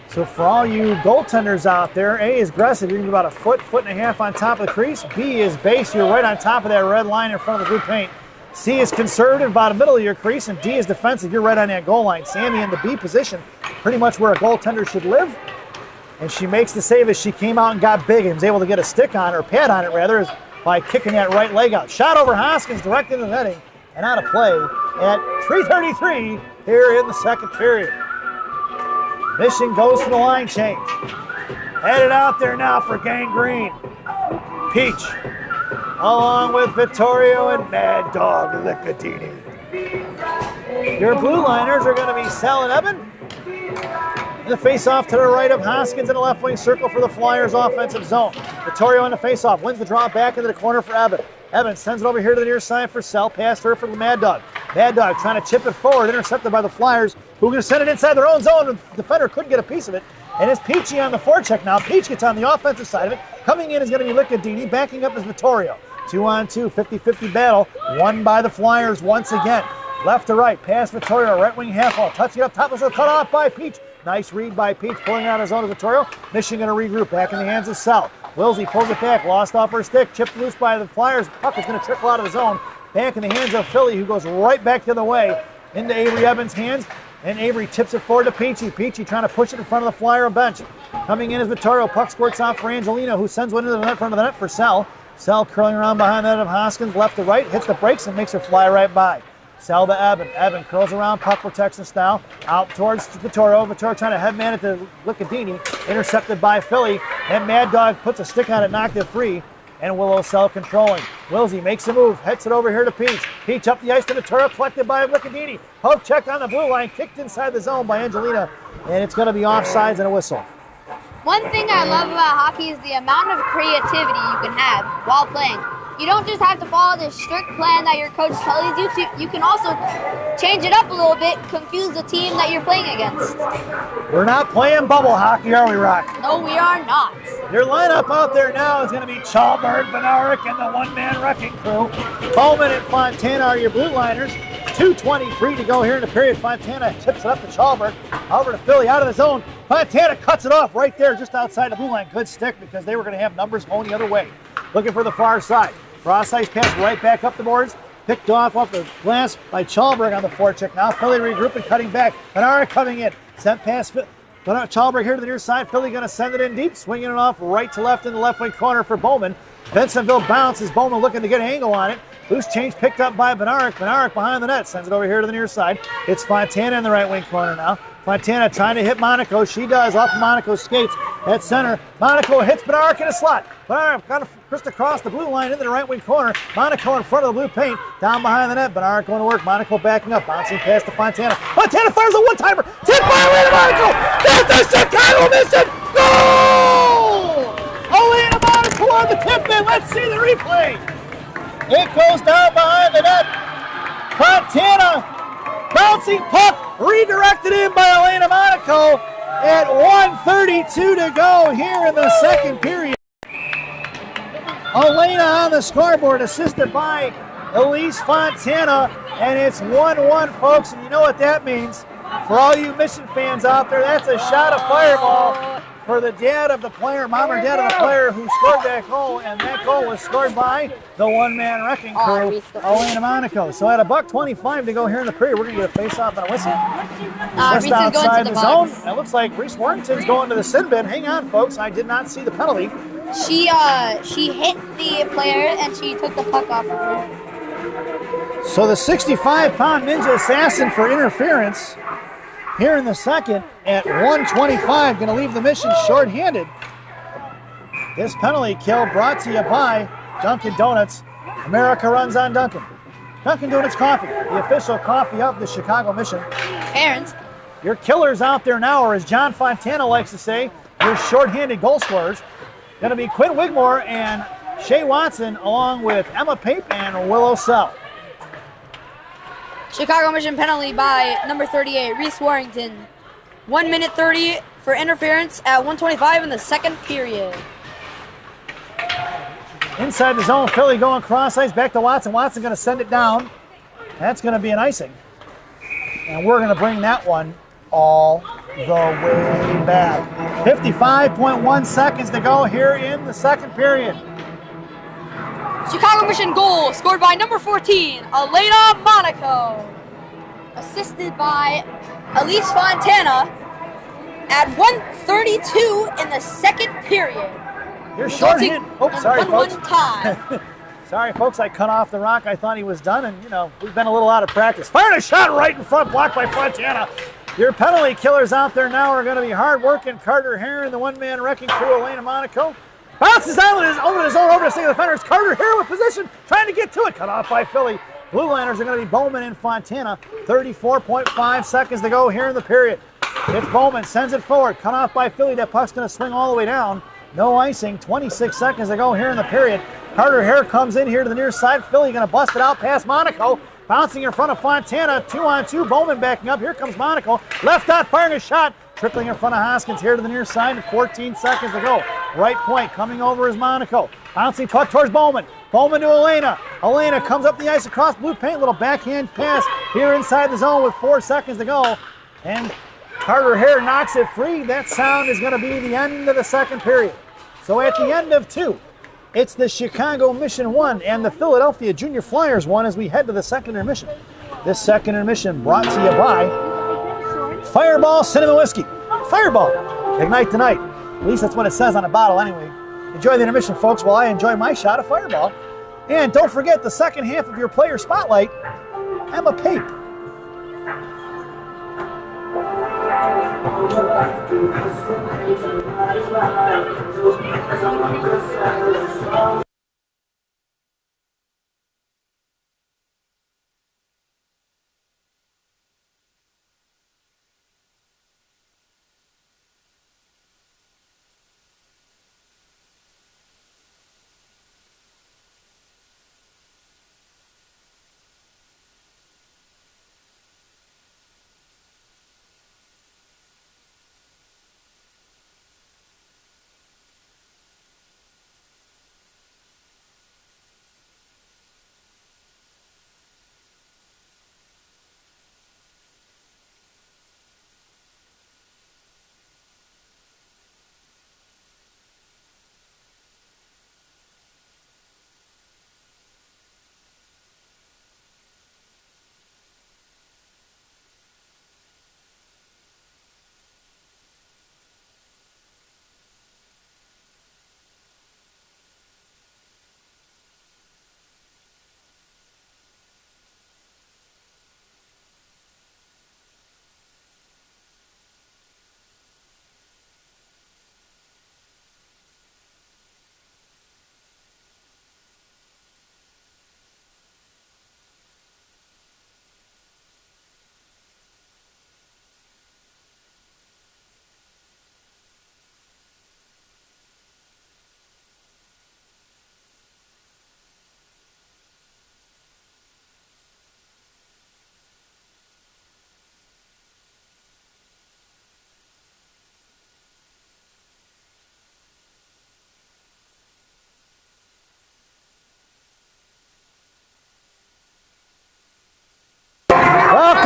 So for all you goaltenders out there, A is aggressive. You're going to be about a foot and a half on top of the crease. B is base. You're right on top of that red line in front of the blue paint. C is conservative, about the middle of your crease, and D is defensive. You're right on that goal line. Sammy in the B position, pretty much where a goaltender should live. And she makes the save as she came out and got big and was able to get a stick on, or pad on it rather, by kicking that right leg out. Shot over Hoskins, direct into the netting, and out of play at 3:33 here in the second period. Mission goes for the line change. Headed out there now for Gang Green. Peach, along with Vittorio and Mad Dog Licadini. Your blue liners are going to be Sal and Evan. The face-off to the right of Hoskins in the left wing circle for the Flyers offensive zone. Vittorio in the face-off, wins the draw back into the corner for Evan. Evan sends it over here to the near side for Sal, past her for the Mad Dog. Mad Dog trying to chip it forward, intercepted by the Flyers, who are going to send it inside their own zone, and the defender couldn't get a piece of it. And it's Peachy on the forecheck now. Peach gets on the offensive side of it. Coming in is going to be Licadini, backing up is Vittorio. 2-on-2, 50-50 battle, won by the Flyers once again. Left to right, pass Vittorio, right wing half wall, touching up top, cut off by Peach. Nice read by Peach, pulling out his own to Vittorio. Mission going to regroup, back in the hands of Sal. Wilsey pulls it back, lost off her stick, chipped loose by the Flyers. Puck is going to trickle out of the zone. Back in the hands of Philly, who goes right back the other way into Avery Evans' hands. And Avery tips it forward to Peachy. Peachy trying to push it in front of the Flyer bench. Coming in is Vittorio. Puck squirts off for Angelino, who sends one into the net, front of the net for Sal. Sal curling around behind the net of Hoskins, left to right, hits the brakes and makes her fly right by. Sal to Evan. Evan curls around, puck protection style, out towards Vittorio. Vittorio trying to headman it to Licadini, intercepted by Philly. And Mad Dog puts a stick on it, knocked it free. And Willow Sal controlling. Wilsey makes a move, hits it over here to Peach. Peach up the ice to Vittorio, collected by Licadini. Poke check on the blue line, kicked inside the zone by Angelina. And it's going to be offsides and a whistle. One thing I love about hockey is the amount of creativity you can have while playing. You don't just have to follow the strict plan that your coach tells you to. You can also change it up a little bit, confuse the team that you're playing against. We're not playing bubble hockey, are we, Rock? No, we are not. Your lineup out there now is going to be Chalbert, Benarik, and the one-man wrecking crew. Coleman and Fontana are your blue liners. 2:23 to go here in the period. Fontana tips it up to Chalberg. Over to Philly, out of the zone. Fontana cuts it off right there just outside the blue line. Good stick because they were going to have numbers going the other way. Looking for the far side. Cross-ice pass right back up the boards. Picked off the glass by Chalberg on the forecheck. Now Philly regrouping, cutting back. Benara coming in. Sent past Chalberg here to the near side. Philly going to send it in deep. Swinging it off right to left in the left wing corner for Bowman. Bensonville bounces. Bowman looking to get an angle on it. Loose change picked up by Benaric. Benaric behind the net. Sends it over here to the near side. It's Fontana in the right wing corner now. Fontana trying to hit Monaco. She does off of Monaco's skates at center. Monaco hits Benaric in a slot. Benaric got just across the blue line into the right wing corner. Monaco in front of the blue paint. Down behind the net. Benaric going to work. Monaco backing up. Bouncing pass to Fontana. Fontana fires a one-timer. Tip by Elena Monaco. That's the Chicago mission. Goal! Elena Monaco on the tip in. Let's see the replay. It goes down behind the net. Fontana, bouncing puck, redirected in by Elena Monaco at 1:32 to go here in the second period. Elena on the scoreboard, assisted by Elise Fontana, and it's 1-1, folks, and you know what that means. For all you Mission fans out there, that's a shot of fireball for the dad of the player, mom or dad of the player who scored that goal, and that goal was scored by the one-man wrecking crew, Elena Monaco. So at $1:25 to go here in the period, we're going to get a face-off and a whistle. Just outside the zone. It looks like Reese Warrington's going to the sin bin. Hang on, folks. I did not see the penalty. She hit the player and she took the puck off of her. So the 65-pound Ninja Assassin for interference here in the second at 1:25, going to leave the Mission shorthanded. This penalty kill brought to you by Dunkin' Donuts. America runs on Dunkin'. Dunkin' Donuts coffee, the official coffee of the Chicago Mission. Parents. Your killers out there now, or as John Fontana likes to say, your shorthanded goal scorers. Going to be Quinn Wigmore and Shea Watson, along with Emma Pape and Willow Sell. Chicago Mission penalty by number 38, Reese Warrington. 1 minute 30 for interference at 1:25 in the second period. Inside the zone, Philly going cross ice back to Watson. Watson going to send it down. That's going to be an icing. And we're going to bring that one all the way back. 55.1 seconds to go here in the second period. Chicago Mission goal scored by number 14, Elena Monaco. Assisted by Elise Fontana at 1:32 in the second period. You're shorthanded. Oh, sorry, folks. Tie. Sorry, folks. I cut off the rock. I thought he was done, and, you know, we've been a little out of practice. Fired a shot right in front, blocked by Fontana. Your penalty killers out there now are going to be hard-working Carter Heron, the one-man wrecking crew, Elena Monaco. Bounces out over the zone, over to single defenders. Carter Heron with position, trying to get to it. Cut off by Philly. Blue Liners are going to be Bowman and Fontana. 34.5 seconds to go here in the period. It's Bowman, sends it forward. Cut off by Philly. That puck's going to swing all the way down. No icing. 26 seconds to go here in the period. Carter Heron comes in here to the near side. Philly going to bust it out past Monaco. Bouncing in front of Fontana. 2-on-2. Bowman backing up. Here comes Monaco. Left dot firing a shot. Tripling in front of Hoskins here to the near side. 14 seconds to go. Right point coming over is Monaco. Bouncing puck towards Bowman. Bowman to Elena. Elena comes up the ice across blue paint. Little backhand pass here inside the zone with 4 seconds to go. And Carter Hare knocks it free. That sound is going to be the end of the second period. So at the end of 2, it's the Chicago Mission 1 and the Philadelphia Junior Flyers 1 as we head to the second intermission. This second intermission brought to you by Fireball Cinnamon Whiskey. Fireball. Ignite tonight. At least that's what it says on the bottle anyway. Enjoy the intermission, folks, while I enjoy my shot of Fireball. And don't forget the second half of your player spotlight, Emma Pape.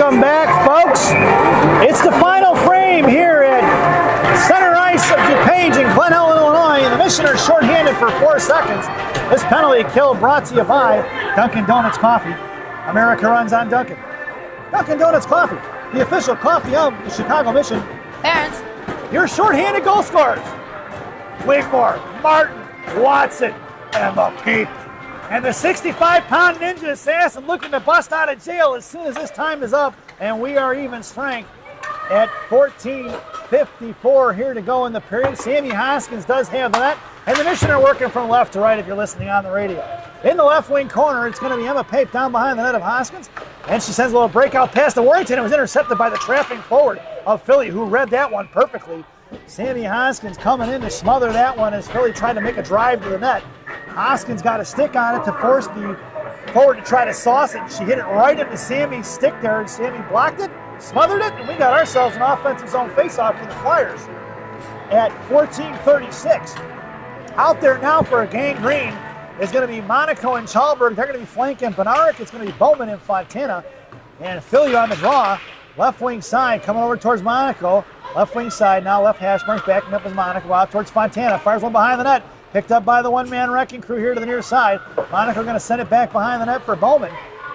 Welcome back, folks. It's the final frame here at center ice of DuPage in Glen Helen, Illinois. The Mission are shorthanded for 4 seconds. This penalty kill brought to you by Dunkin' Donuts Coffee. America runs on Dunkin'. Dunkin' Donuts Coffee, the official coffee of the Chicago Mission. Parents. Your shorthanded goal scorers: Wigmore, Martin, Watson, Emma Peep. And the 65-pound ninja assassin looking to bust out of jail as soon as this time is up. And we are even strength at 14:54 here to go in the period. Sammy Hoskins does have the net. And the Mission are working from left to right if you're listening on the radio. In the left wing corner, it's going to be Emma Pape down behind the net of Hoskins. And she sends a little breakout pass to Warrington. It was intercepted by the trapping forward of Philly, who read that one perfectly. Sammy Hoskins coming in to smother that one as Philly tried to make a drive to the net. Hoskins got a stick on it to force the forward to try to sauce it. She hit it right into Sammy's stick there, and Sammy blocked it, smothered it, and we got ourselves an offensive zone faceoff for the Flyers at 14:36. Out there now for a gangrene is going to be Monaco and Chalberg. They're going to be flanking Benaric. It's going to be Bowman and Fontana. And Philly on the draw. Left wing side coming over towards Monaco. Left wing side now, left hash marks backing up as Monaco out towards Fontana. Fires one behind the net. Picked up by the one-man wrecking crew here to the near side. Monaco going to send it back behind the net for Bowman.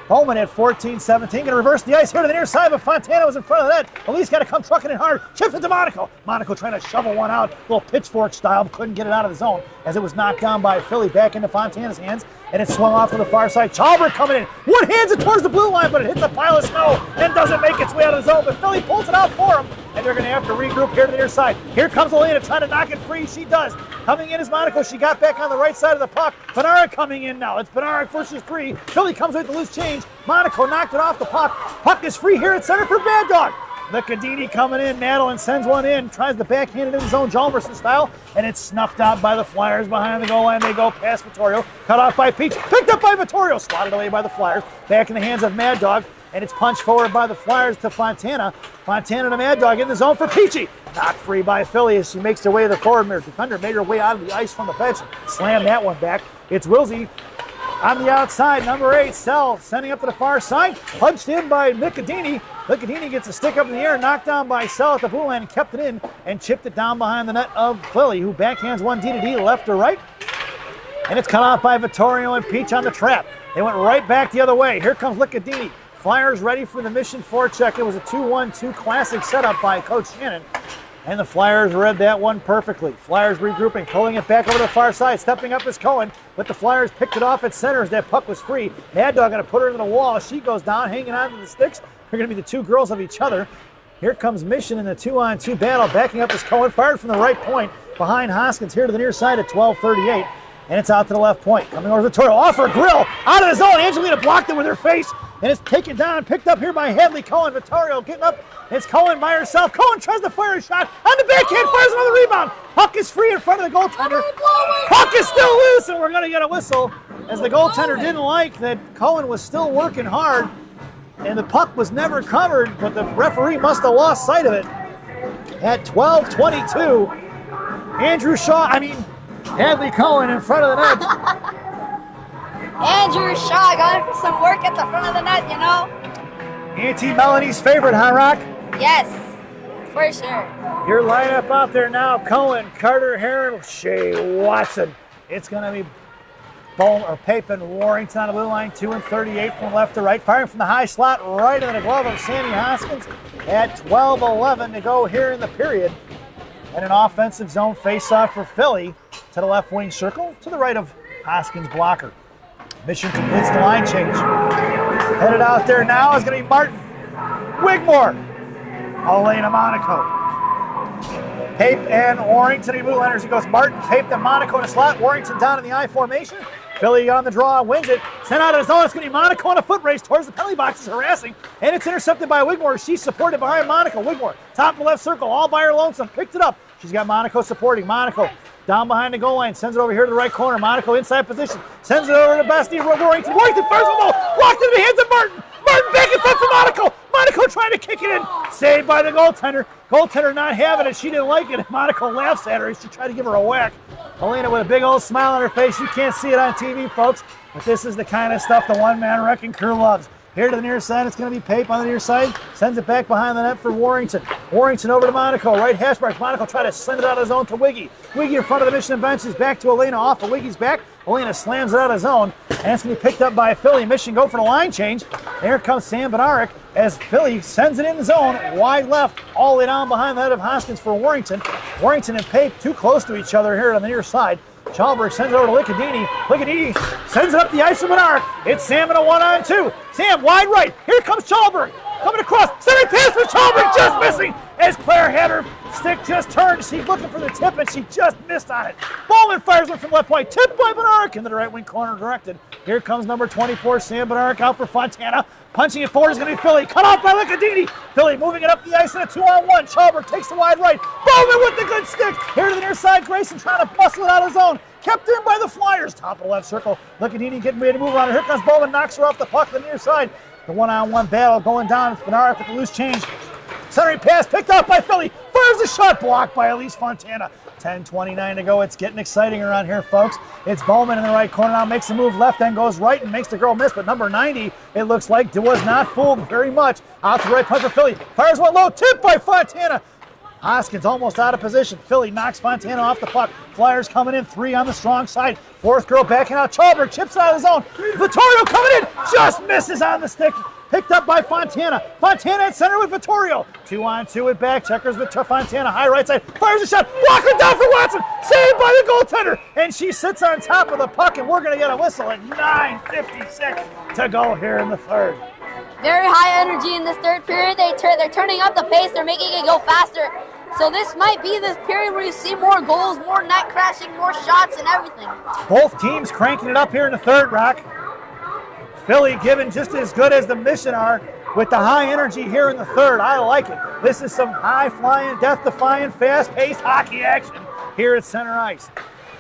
Bowman at 14-17. Going to reverse the ice here to the near side, but Fontana was in front of the net. Elise got to come trucking it hard. Chips it to Monaco. Monaco trying to shovel one out, a little pitchfork style, but couldn't get it out of the zone as it was knocked down by Philly back into Fontana's hands, and it swung off to the far side. Chalbert coming in. One hands it towards the blue line, but it hits a pile of snow and doesn't make its way out of the zone, but Philly pulls it out for him, and they're going to have to regroup here to the near side. Here comes Elena trying to knock it free. She does. Coming in is Monaco. She got back on the right side of the puck. Benaric coming in now. It's Benaric versus 3. Philly comes with the loose change. Monaco knocked it off the puck. Puck is free here at center for Bad Dog. Licadini coming in. Madeline sends one in. Tries to backhand it in his own Jalmerson style. And it's snuffed out by the Flyers behind the goal line. They go past Vittorio. Cut off by Peach. Picked up by Vittorio. Swatted away by the Flyers. Back in the hands of Mad Dog. And it's punched forward by the Flyers to Fontana. Fontana to Mad Dog in the zone for Peachy. Knocked free by Philly as she makes her way to the forward. Defender made her way out of the ice from the bench. Slammed that one back. It's Wilsey on the outside. Number 8, Sell, sending up to the far side. Punched in by Licadini. Licadini gets a stick up in the air, knocked down by Sell at the blue line, and kept it in and chipped it down behind the net of Philly, who backhands one D-to-D left to right. And it's cut off by Vittorio and Peach on the trap. They went right back the other way. Here comes Licadini. Flyers ready for the Mission forecheck. It was a 2-1-2 classic setup by Coach Shannon. And the Flyers read that one perfectly. Flyers regrouping, pulling it back over to the far side. Stepping up is Cohen, but the Flyers picked it off at center as that puck was free. Mad Dog going to put her into the wall. She goes down, hanging on to the sticks. They're going to be the two girls of each other. Here comes Mission in the 2-on-2 battle. Backing up is Cohen, fired from the right point behind Hoskins here to the near side at 12:38. And it's out to the left point. Coming over to Vittorio, off her grill, out of the zone. Angelina blocked it with her face. And it's taken down, picked up here by Hadley Cohen. Vittorio getting up. It's Cohen by herself. Cohen tries to fire a shot on the backhand, fires another rebound. Puck is free in front of the goaltender. Puck is still loose, and we're going to get a whistle as the goaltender didn't like that Cohen was still working hard, and the puck was never covered, but the referee must have lost sight of it. At 12:22, Hadley Cohen in front of the net. Andrew Shaw going for some work at the front of the net, you know? Auntie Melanie's favorite, huh, Rock? Yes, for sure. Your lineup out there now: Cohen, Carter, Heron, Shea Watson. It's going to be Pape and Warrington on the blue line, 2-38 from left to right. Firing from the high slot right into the glove of Sammy Hoskins at 12:11 to go here in the period. And an offensive zone face-off for Philly to the left wing circle, to the right of Hoskins' blocker. Mission completes the line change. Headed out there now is going to be Martin, Wigmore, Elena Monaco. Pape and Warrington in blue liners. It goes Martin, Pape, then Monaco in the slot. Warrington down in the I formation. Philly on the draw, wins it. Sent out of his zone. It's going to be Monaco on a foot race towards the penalty box. Is harassing, and it's intercepted by Wigmore. She's supported behind Monaco. Wigmore, top of the left circle, all by her lonesome. Picked it up. She's got Monaco supporting. Monaco down behind the goal line, sends it over here to the right corner. Monaco inside position, sends it over to Basti Warrington. Warrington fires the ball, locked into the hands of Martin. Martin back in front for Monaco. Monaco trying to kick it in, saved by the goaltender. Goaltender not having it. She didn't like it. Monaco laughs at her as she tried to give her a whack. Elena with a big old smile on her face. You can't see it on TV, folks, but this is the kind of stuff the one-man wrecking crew loves. Here to the near side, it's going to be Pape on the near side. Sends it back behind the net for Warrington. Warrington over to Monaco. Right hash marks. Monaco try to send it out of zone to Wiggy. Wiggy in front of the Mission benches. Back to Elena. Off of Wiggy's back. Elena slams it out of zone. And it's going to be picked up by Philly. Mission go for the line change. There comes Sam Bednarik as Philly sends it in the zone. Wide left. All the way down behind the head of Hoskins for Warrington. Warrington and Pape too close to each other here on the near side. Chalberg sends it over to Liccadini. Liccadini sends it up the ice for Bednarik. It's Sam in a 1-on-2. Sam wide right. Here comes Chalberg. Coming across. Centering pass for Chalberg. Just missing. As Claire had her stick just turned. She's looking for the tip and she just missed on it. Bowman fires one from left point. Tipped by Bednarik into the right wing corner directed. Here comes number 24, Sam Bednarik out for Fontana. Punching it forward is going to be Philly. Cut off by Liccadini. Philly moving it up the ice in a 2-on-1. Chalberg takes the wide right. Bowman with the good stick. Here to the near side. Grayson trying to bustle it out of zone. Kept in by the Flyers. Top of the left circle. Liccadini getting ready to move around. Here comes Bowman. Knocks her off the puck to the near side. The 1-on-1 battle going down. It's Bednarik with the loose change. Centering pass picked up by Philly. Fires a shot blocked by Elise Fontana. 10:29 to go. It's getting exciting around here, folks. It's Bowman in the right corner now. Makes a move left, then goes right and makes the girl miss. But number 90, it looks like, was not fooled very much. Out to the right punch for Philly. Fires one low. Tipped by Fontana. Hoskins almost out of position. Philly knocks Fontana off the puck. Flyers coming in, 3 on the strong side. Fourth girl backing out. Chalberg chips out of the zone. Vittorio coming in. Just misses on the stick. Picked up by Fontana. Fontana at center with Vittorio. 2-on-2 with back. Checkers with Fontana. High right side. Fires a shot. Blocker down for Watson. Saved by the goaltender. And she sits on top of the puck, and we're going to get a whistle at 9:56 to go here in the third. Very high energy in this third period. They're turning up the pace. They're making it go faster. So this might be this period where you see more goals, more net crashing, more shots, and everything. Both teams cranking it up here in the third, Rock. Philly giving just as good as the Mission are with the high energy here in the third. I like it. This is some high-flying, death-defying, fast-paced hockey action here at center ice.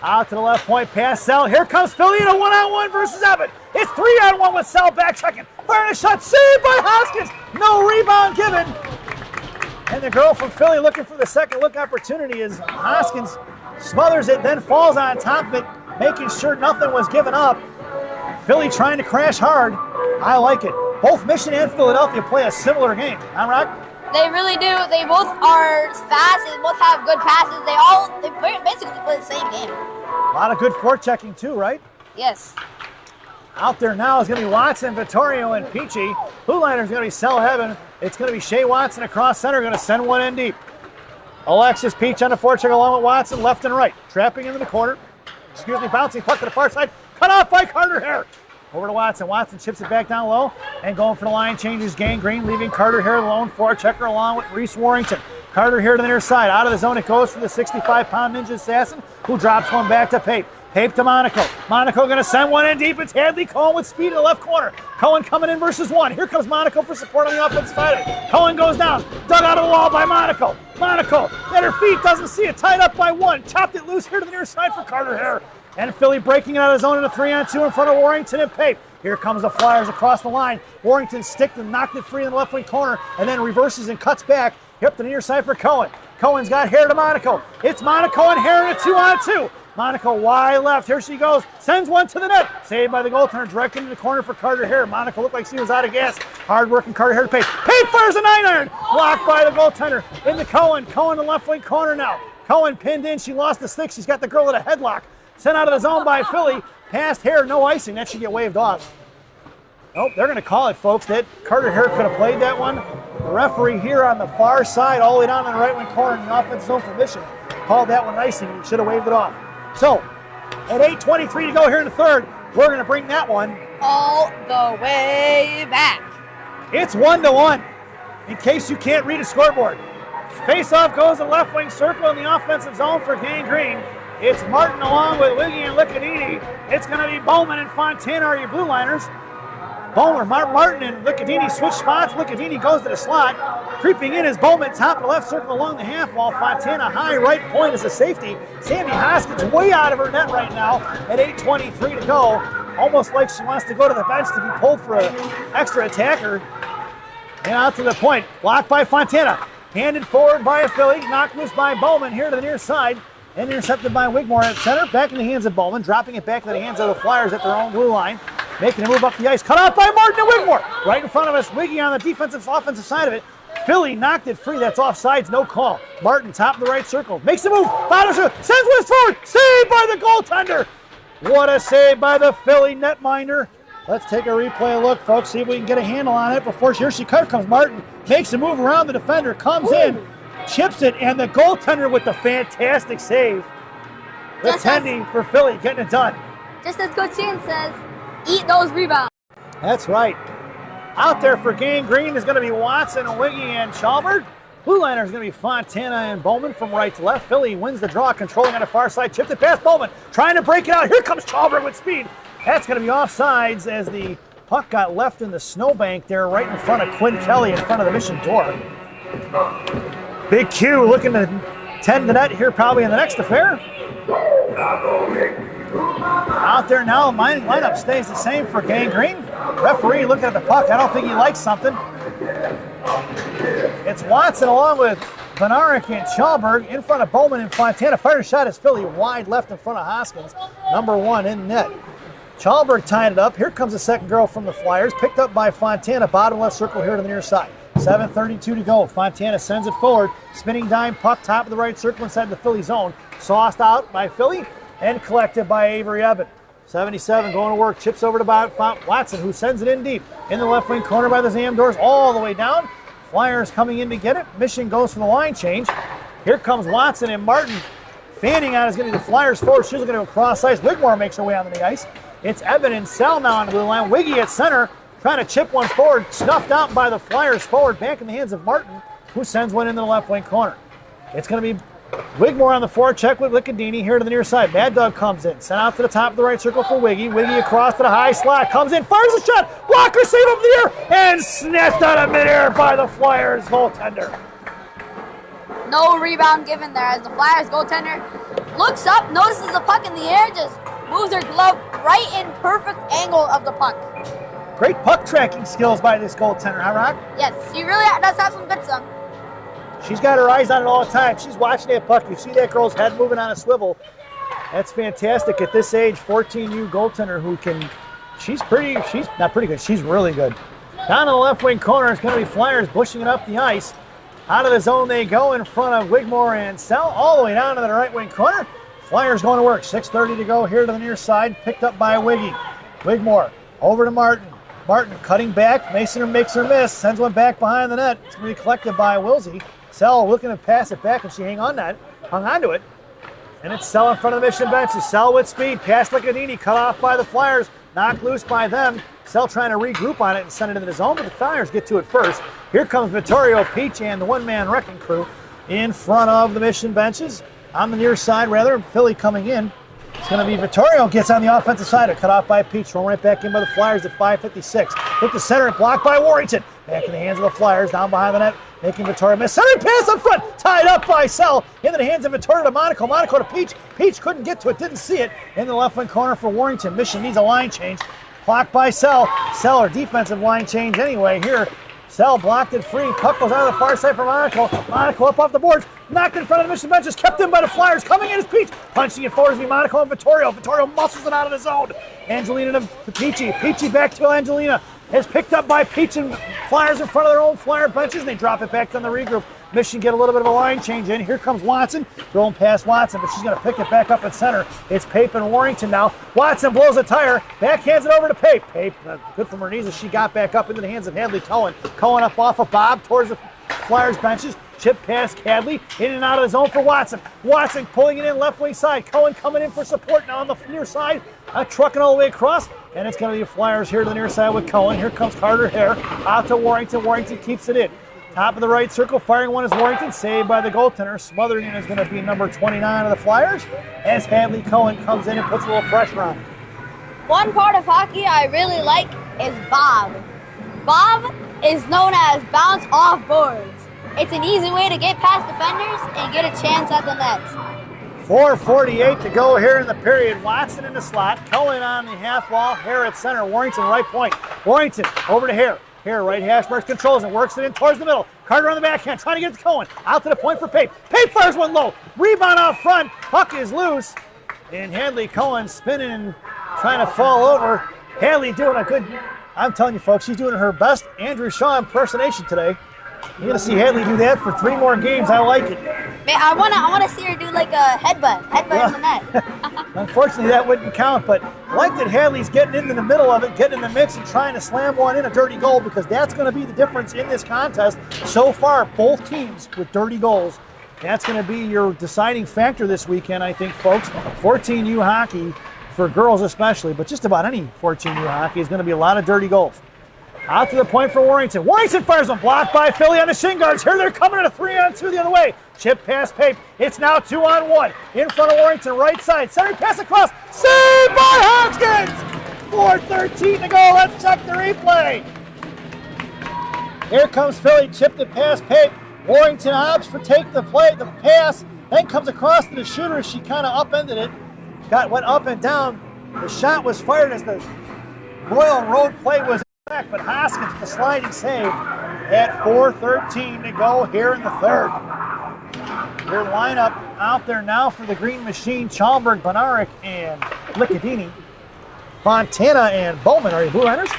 Out to the left point, pass Sell. Here comes Philly in a 1-on-1 versus Evan. It's 3-on-1 with Sell back checking. Firing a shot, saved by Hoskins. No rebound given. And the girl from Philly looking for the second look opportunity as Hoskins smothers it, then falls on top of it, making sure nothing was given up. Philly trying to crash hard. I like it. Both Mission and Philadelphia play a similar game. Huh, Rock? They really do. They both are fast. They both have good passes. They basically play the same game. A lot of good forechecking too, right? Yes. Out there now is going to be Watson, Vittorio, and Peachy. Blue liner's going to be Sell Heaven. It's going to be Shea Watson across center, going to send one in deep. Alexis Peach on the forecheck along with Watson, left and right. Trapping into the corner. Bouncing puck to the far side. Cut off by Carter Hare. Over to Watson. Watson chips it back down low and going for the line changes. Gangrene leaving Carter Hare alone. Forechecker along with Reese Warrington. Carter Hare to the near side. Out of the zone it goes for the 65-pound Ninja Assassin who drops one back to Pape. Pape to Monaco. Monaco going to send one in deep. It's Hadley Cohen with speed in the left corner. Cohen coming in versus one. Here comes Monaco for support on the offensive side of it. Cohen goes down. Dug out of the wall by Monaco. Monaco at her feet. Doesn't see it. Tied up by one. Chopped it loose here to the near side for Carter Hare. And Philly breaking it out of the zone in a 3-on-2 in front of Warrington and Pape. Here comes the Flyers across the line. Warrington sticked and knocked it free in the left wing corner and then reverses and cuts back. Up the near side for Cohen. Cohen's got Hare to Monaco. It's Monaco and Hare in a 2-on-2. Monaco wide left. Here she goes. Sends one to the net. Saved by the goaltender. Direct into the corner for Carter Hare. Monaco looked like she was out of gas. Hard working Carter Hare to Pape. Pape fires a 9-iron. Blocked by the goaltender. Into Cohen. Cohen in the left wing corner now. Cohen pinned in. She lost the stick. She's got the girl at a headlock. Sent out of the zone by Philly. Past Hare. No icing. That should get waved off. Nope, they're going to call it, folks. That Carter Hare could have played that one. The referee here on the far side, all the way down in the right wing corner in the offensive zone for Mission, called that one icing. He should have waved it off. So, at 8:23 to go here in the third, we're going to bring that one all the way back. It's 1-1, in case you can't read a scoreboard. Face-off goes the left wing circle in the offensive zone for Gangrene. It's Martin along with Wiggy and Liccadini. It's going to be Bowman and Fontana are your blue liners. Bowman, Martin and Liccadini switch spots. Liccadini goes to the slot. Creeping in is Bowman, top of the left circle along the half wall. Fontana high right point is a safety. Sammy Hoskins way out of her net right now at 8:23 to go. Almost like she wants to go to the bench to be pulled for an extra attacker. And out to the point. Blocked by Fontana. Handed forward by a Philly. Knocked loose by Bowman here to the near side. And intercepted by Wigmore at center. Back in the hands of Bowman. Dropping it back into the hands of the Flyers at their own blue line. making a move up the ice. Cut off by Martin and Wigmore. Right in front of us, Wiggy on the defensive, offensive side of it. Philly knocked it free. That's offsides, no call. Martin, top of the right circle, makes a move. Bottom sends West forward. Saved by the goaltender. What a save by the Philly netminder. Let's take a replay look, folks. See if we can get a handle on it before here she comes. Martin makes a move around the defender, comes in, chips it, and the goaltender with the fantastic save. Attending for Philly, getting it done. Just as Coach Chan says, eat those rebounds. That's right. Out there for Gang Green is going to be Watson, Wiggy, and Chalberg. Blue liner is going to be Fontana and Bowman from right to left. Philly wins the draw, controlling on the far side. Chipped it past Bowman, trying to break it out. Here comes Chalberg with speed. That's going to be offsides as the puck got left in the snowbank there right in front of Quinn Kelly in front of the Mission door. Big Q looking to tend the net here probably in the next affair. Out there now, lineup stays the same for Gang Green. Referee looking at the puck. I don't think he likes something. It's Watson along with Benarek and Chalberg in front of Bowman and Fontana. Fired a shot as Philly wide left in front of Hoskins. Number 1 in net. Chalberg tied it up. Here comes the second girl from the Flyers. Picked up by Fontana. Bottom left circle here to the near side. 7:32 to go. Fontana sends it forward. Spinning dime puck, top of the right circle inside the Philly zone. Sauced out by Philly and collected by Avery Evan. 77 going to work. Chips over to Watson, who sends it in deep. In the left wing corner by the Zamdors all the way down. Flyers coming in to get it. Mission goes for the line change. Here comes Watson and Martin. Fanning out is going to be the Flyers forward. She's going to go cross ice. Wigmore makes her way onto the ice. It's Evan and Sell now on the blue line. Wiggy at center, trying to chip one forward. Snuffed out by the Flyers forward. Back in the hands of Martin, who sends one into the left wing corner. It's going to be Wigmore on the forecheck with Lickadini here to the near side. Mad Dog comes in. Sent out to the top of the right circle for Wiggy. Wiggy across to the high slot. Comes in, fires a shot. Blocker save up the air and snatched out of midair by the Flyers goaltender. No rebound given there as the Flyers goaltender looks up, notices the puck in the air, just moves her glove right in perfect angle of the puck. Great puck tracking skills by this goaltender, huh, Rock? Yes, she really does have some good some. She's got her eyes on it all the time. She's watching that puck. You see that girl's head moving on a swivel. That's fantastic at this age. 14U goaltender who can, she's not pretty good, she's really good. Down in the left wing corner, it's going to be Flyers pushing it up the ice. Out of the zone they go in front of Wigmore and Sell, all the way down to the right wing corner. Flyers going to work. 6:30 to go here to the near side. Picked up by Wiggy. Wigmore over to Martin. Martin cutting back. Mason makes her miss. Sends one back behind the net. It's going to be collected by Wilsey. Sell looking to pass it back, and she hung on to it. And it's Sell in front of the Mission benches. Sell with speed. Pass Lickadini. Cut off by the Flyers. Knocked loose by them. Sell trying to regroup on it and send it into the zone, but the Flyers get to it first. Here comes Vittorio Peach and the one-man wrecking crew in front of the Mission benches. On the near side, rather, Philly coming in. It's going to be Vittorio gets on the offensive side. Cut off by Peach. Thrown right back in by the Flyers at 5:56. Hit the center and blocked by Warrington. Back in the hands of the Flyers. Down behind the net. Making Vittorio miss. Center pass up front. Tied up by Sell. Into the hands of Vittorio to Monaco. Monaco to Peach. Peach couldn't get to it. Didn't see it. In the left wing corner for Warrington. Mission needs a line change. Blocked by Sell. Sell, or defensive line change anyway here. Sell blocked it free. Puck goes out of the far side for Monaco. Monaco up off the boards. Knocked in front of the Mission benches. Kept in by the Flyers. Coming in is Peach. Punching it forward is Monaco and Vittorio. Vittorio muscles it out of the zone. Angelina to Peachy. Peachy back to Angelina. It's picked up by Peach and Flyers in front of their own Flyer benches. And they drop it back on the regroup. Mission get a little bit of a line change in. Here comes Watson. Throwing past Watson, but she's going to pick it back up at center. It's Pape and Warrington now. Watson blows a tire. Backhands it over to Pape. Pape, good from her knees as she got back up into the hands of Hadley Cohen. Cohen up off of Bob towards the Flyers benches. Chip past Cadley. In and out of the zone for Watson. Watson pulling it in left wing side. Cohen coming in for support now on the near side. Trucking all the way across. And it's going to be Flyers here to the near side with Cohen. Here comes Carter Hare. Out to Warrington. Warrington keeps it in. Top of the right circle, firing one is Warrington, saved by the goaltender. Smothering in is going to be number 29 of the Flyers as Hadley Cohen comes in and puts a little pressure on. One part of hockey I really like is Bob. Bob is known as bounce off boards. It's an easy way to get past defenders and get a chance at the net. 4:48 to go here in the period. Watson in the slot, Cohen on the half wall, Hare at center, Warrington right point. Warrington over to Hare. Here, right hash marks controls and works it in towards the middle. Carter on the backhand, trying to get it to Cohen. Out to the point for Pape. Pape fires one low. Rebound out front. Puck is loose. And Hadley Cohen spinning and trying to fall over. Hadley doing a good, I'm telling you folks, she's doing her best Andrew Shaw impersonation today. You're gonna see Hadley do that for 3 more games. I like it. Man, I wanna see her do like a headbutt in the net. Unfortunately, that wouldn't count, but I like that Hadley's getting into the middle of it, getting in the mix and trying to slam one in a dirty goal, because that's gonna be the difference in this contest. So far, both teams with dirty goals. That's gonna be your deciding factor this weekend, I think, folks. 14U hockey, for girls especially, but just about any 14U hockey, is gonna be a lot of dirty goals. Out to the point for Warrington. Warrington fires one, blocked by Philly on the shin guards. Here they're coming at a 3-on-2 the other way. Chip pass Pape. It's now 2-on-1. In front of Warrington, right side. Center pass across. Saved by Hodgkins! 4:13 to go. Let's check the replay. Here comes Philly. Chipped it past Pape. Warrington opts for take the pass. Then comes across to the shooter. She kind of upended it. Went up and down. The shot was fired as the Royal Road play was back, but Hoskins, the sliding save at 4:13 to go here in the third. Your lineup out there now for the Green Machine: Chalberg, Benaric, and Licadini. Fontana and Bowman are your Blue Liners.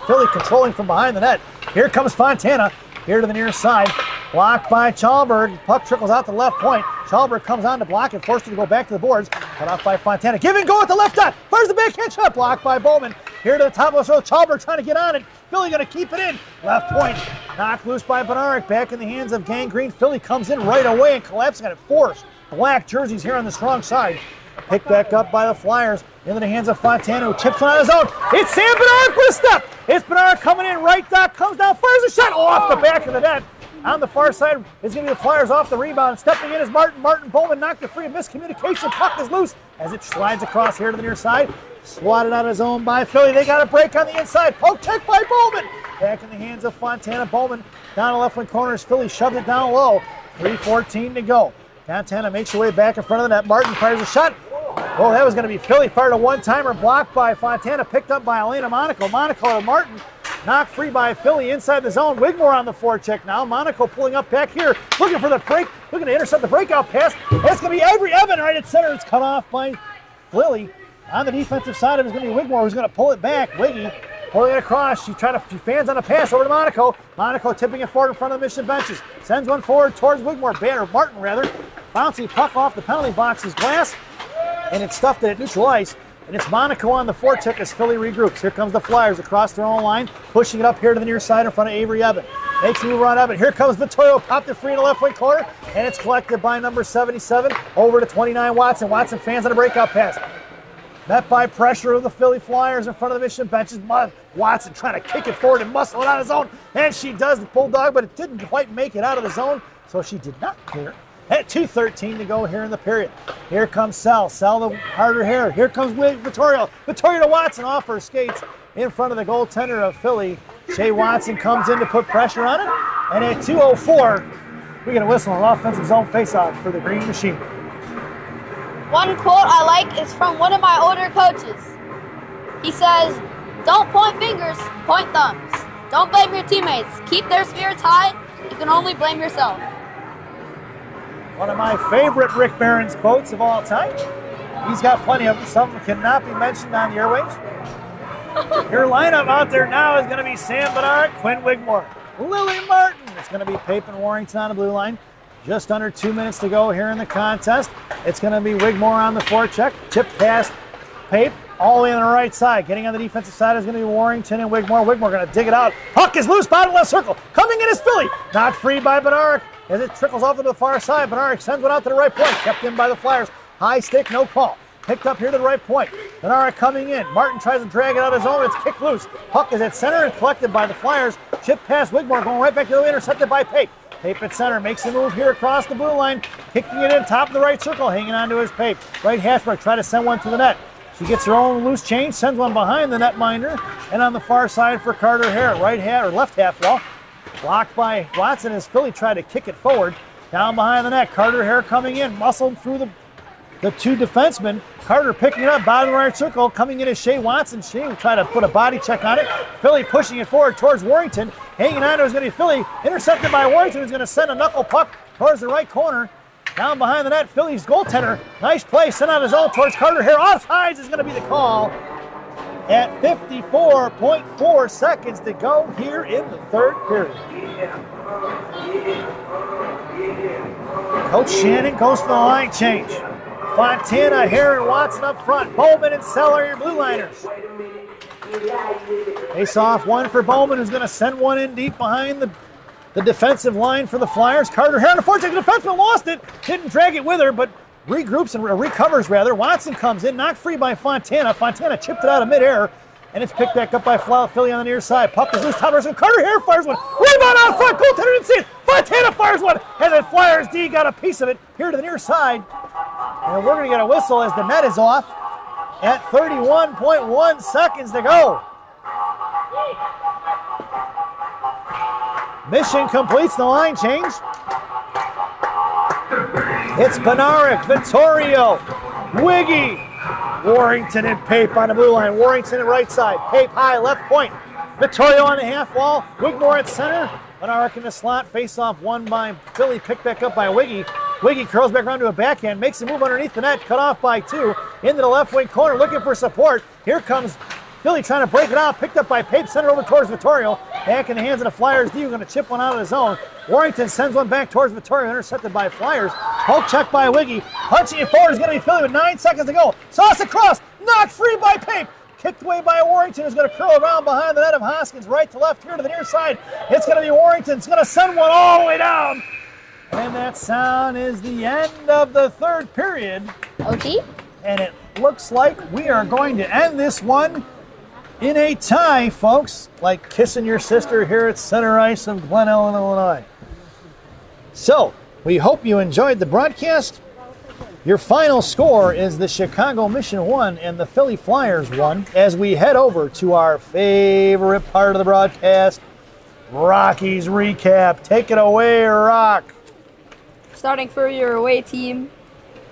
Philly controlling from behind the net. Here comes Fontana, here to the near side. Blocked by Chalberg. Puck trickles out to the left point. Chalberg comes on to block it, forced her to go back to the boards. Cut off by Fontana. Give and go at the left dot. Fires the backhand shot. Blocked by Bowman. Here to the top of the throw. Chalberg trying to get on it. Philly going to keep it in. Left point. Knocked loose by Benaric. Back in the hands of Gangrene. Philly comes in right away and collapsing at it. Forced. Black jerseys here on the strong side. Picked back up by the Flyers. Into the hands of Fontana, who chips one on his own. It's Sam Benaric with a step. It's Benaric coming in. Right dot comes down. Fires a shot. Off the back of the net. On the far side is going to be the Flyers off the rebound. Stepping in is Martin. Martin Bowman knocked it free. A miscommunication. Puck is loose as it slides across here to the near side. Swatted out of zone by Philly. They got a break on the inside. Poke check by Bowman. Back in the hands of Fontana. Bowman down the left wing corner as Philly shoved it down low. 3:14 to go. Fontana makes her way back in front of the net. Martin fires a shot. Oh, that was going to be Philly. Fired a one-timer, blocked by Fontana. Picked up by Elena Monaco. Monaco to Martin. Knocked free by Philly inside the zone. Wigmore on the forecheck now. Monaco pulling up back here. Looking for the break. Looking to intercept the breakout pass. That's going to be Avery Evan right at center. It's cut off by Philly. On the defensive side of it is going to be Wigmore, who's going to pull it back. Wiggy pulling it across. She fans on a pass over to Monaco. Monaco tipping it forward in front of the Mission benches. Sends one forward towards Wigmore. Martin rather. Bouncy puck off the penalty box's glass. And it's stuffed at neutral ice. And it's Monaco on the forecheck as Philly regroups. Here comes the Flyers across their own line, pushing it up here to the near side in front of Avery Evan. Makes a move around Evan. Here comes Vittorio, popped it free in the left wing corner, and it's collected by number 77 over to 29 Watson. Watson fans on a breakout pass. Met by pressure of the Philly Flyers in front of the Mission benches. Watson trying to kick it forward and muscle it out of the zone. And she does, the Bulldog, but it didn't quite make it out of the zone, so she did not clear. At 2:13 to go here in the period. Here comes Sell the harder hair. Here comes Vittorio. Vittorio to Watson off her skates in front of the goaltender of Philly. Shea Watson comes in to put pressure on it. And at 2:04, we get a whistle on offensive zone faceoff for the Green Machine. One quote I like is from one of my older coaches. He says, "Don't point fingers, point thumbs. Don't blame your teammates. Keep their spirits high. You can only blame yourself." One of my favorite Rick Barron's quotes of all time. He's got plenty of them. Some cannot be mentioned on the airwaves. Your lineup out there now is going to be Sam Benaric, Quinn Wigmore, Lily Martin. It's going to be Pape and Warrington on the blue line. Just under 2 minutes to go here in the contest. It's going to be Wigmore on the forecheck. Chip past Pape all the way on the right side. Getting on the defensive side is going to be Warrington and Wigmore. Wigmore going to dig it out. Puck is loose, bottom left circle. Coming in is Philly. Not free by Benaric. As it trickles off to the far side, Benaric sends one out to the right point. Kept in by the Flyers. High stick, no call. Picked up here to the right point. Benaric coming in. Martin tries to drag it out of his own. It's kicked loose. Puck is at center and collected by the Flyers. Chip past Wigmore, going right back to the intercepted by Pape. Pape at center, makes a move here across the blue line. Kicking it in, top of the right circle, hanging on to his Pape. Right hash mark, try to send one to the net. She gets her own loose change, sends one behind the netminder. And on the far side for Carter Hare, left half wall. Blocked by Watson as Philly tried to kick it forward. Down behind the net, Carter Hare coming in, muscled through the two defensemen. Carter picking it up, bottom right circle, coming in as Shea Watson. Shea will try to put a body check on it. Philly pushing it forward towards Warrington. Hanging on to is going to be Philly, intercepted by Warrington, who's going to send a knuckle puck towards the right corner. Down behind the net, Philly's goaltender. Nice play, sent on his own towards Carter Hare. Offsides is going to be the call. at 54.4 seconds to go here in the third period. Coach Shannon goes for the line change. Fontana, Heron, Watson up front. Bowman and Seller, your blue liners. Face off one for Bowman, who's going to send one in deep behind the defensive line for the Flyers. Carter Heron, unfortunately, the defenseman lost it. Didn't drag it with her, but regroups and recovers rather. Watson comes in, knocked free by Fontana. Fontana chipped it out of midair, and it's picked back up by Philly on the near side. Puck is loose, top of Carter Heron fires one. Rebound out front, goaltender didn't see it. Fontana fires one, and then Flyers D got a piece of it here to the near side. And we're going to get a whistle as the net is off at 31.1 seconds to go. Mission completes the line change. It's Benaric, Vittorio, Wiggy, Warrington and Pape on the blue line. Warrington at right side, Pape high left point. Vittorio on the half wall, Wigmore at center. Benaric in the slot, face off one by Philly, picked back up by Wiggy. Wiggy curls back around to a backhand, makes a move underneath the net, cut off by two, into the left wing corner, looking for support. Here comes Philly trying to break it out, picked up by Pape, sent it over towards Vittorio. Back in the hands of the Flyers D, going to chip one out of the zone. Warrington sends one back towards Vittorio, intercepted by Flyers. Poke check by Wiggy, punching it forward is going to be Philly with 9 seconds to go. Sauce across, knocked free by Pape. Kicked away by Warrington, who's going to curl around behind the net of Hoskins, right to left here to the near side. It's going to be Warrington, it's going to send one all the way down. And that sound is the end of the third period. OT? And it looks like we are going to end this one in a tie, folks, like kissing your sister here at center ice of Glen Ellen, Illinois. So, we hope you enjoyed the broadcast. Your final score is the Chicago Mission 1 and the Philly Flyers 1 as we head over to our favorite part of the broadcast, Rocky's recap. Take it away, Rock. Starting for your away team,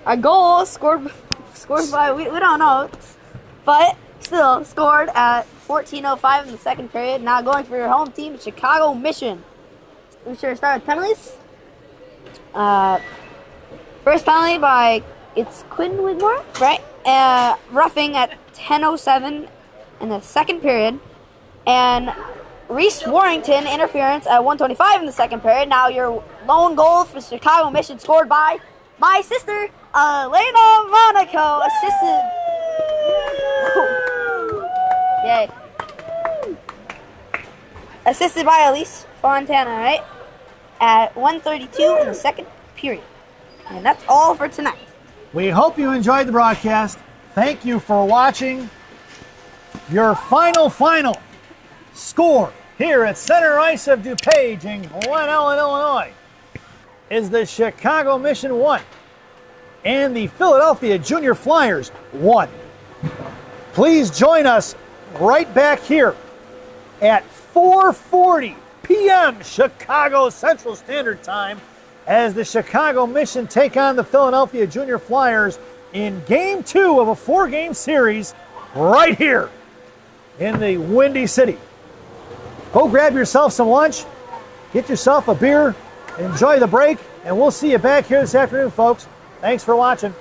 a goal scored by, we don't know, but still scored at 14:05 in the second period. Now going for your home team, Chicago Mission. We should start with penalties. First penalty by, it's Quinn Wigmore, right? Roughing at 10:07 in the second period. And Reese Warrington interference at 1:25 in the second period. Now your lone goal for Chicago Mission scored by my sister, Elena Monaco, assisted. Yay. Assisted by Elise Fontana, right? At 1:32 in the second period. And that's all for tonight. We hope you enjoyed the broadcast. Thank you for watching. Your final score here at center ice of DuPage in Glen Ellen, Illinois is the Chicago Mission 1 and the Philadelphia Junior Flyers 1. Please join us right back here at 4:40 p.m. Chicago Central Standard Time as the Chicago Mission take on the Philadelphia Junior Flyers in Game 2 of a 4-game series right here in the Windy City. Go grab yourself some lunch, get yourself a beer, enjoy the break, and we'll see you back here this afternoon, folks. Thanks for watching.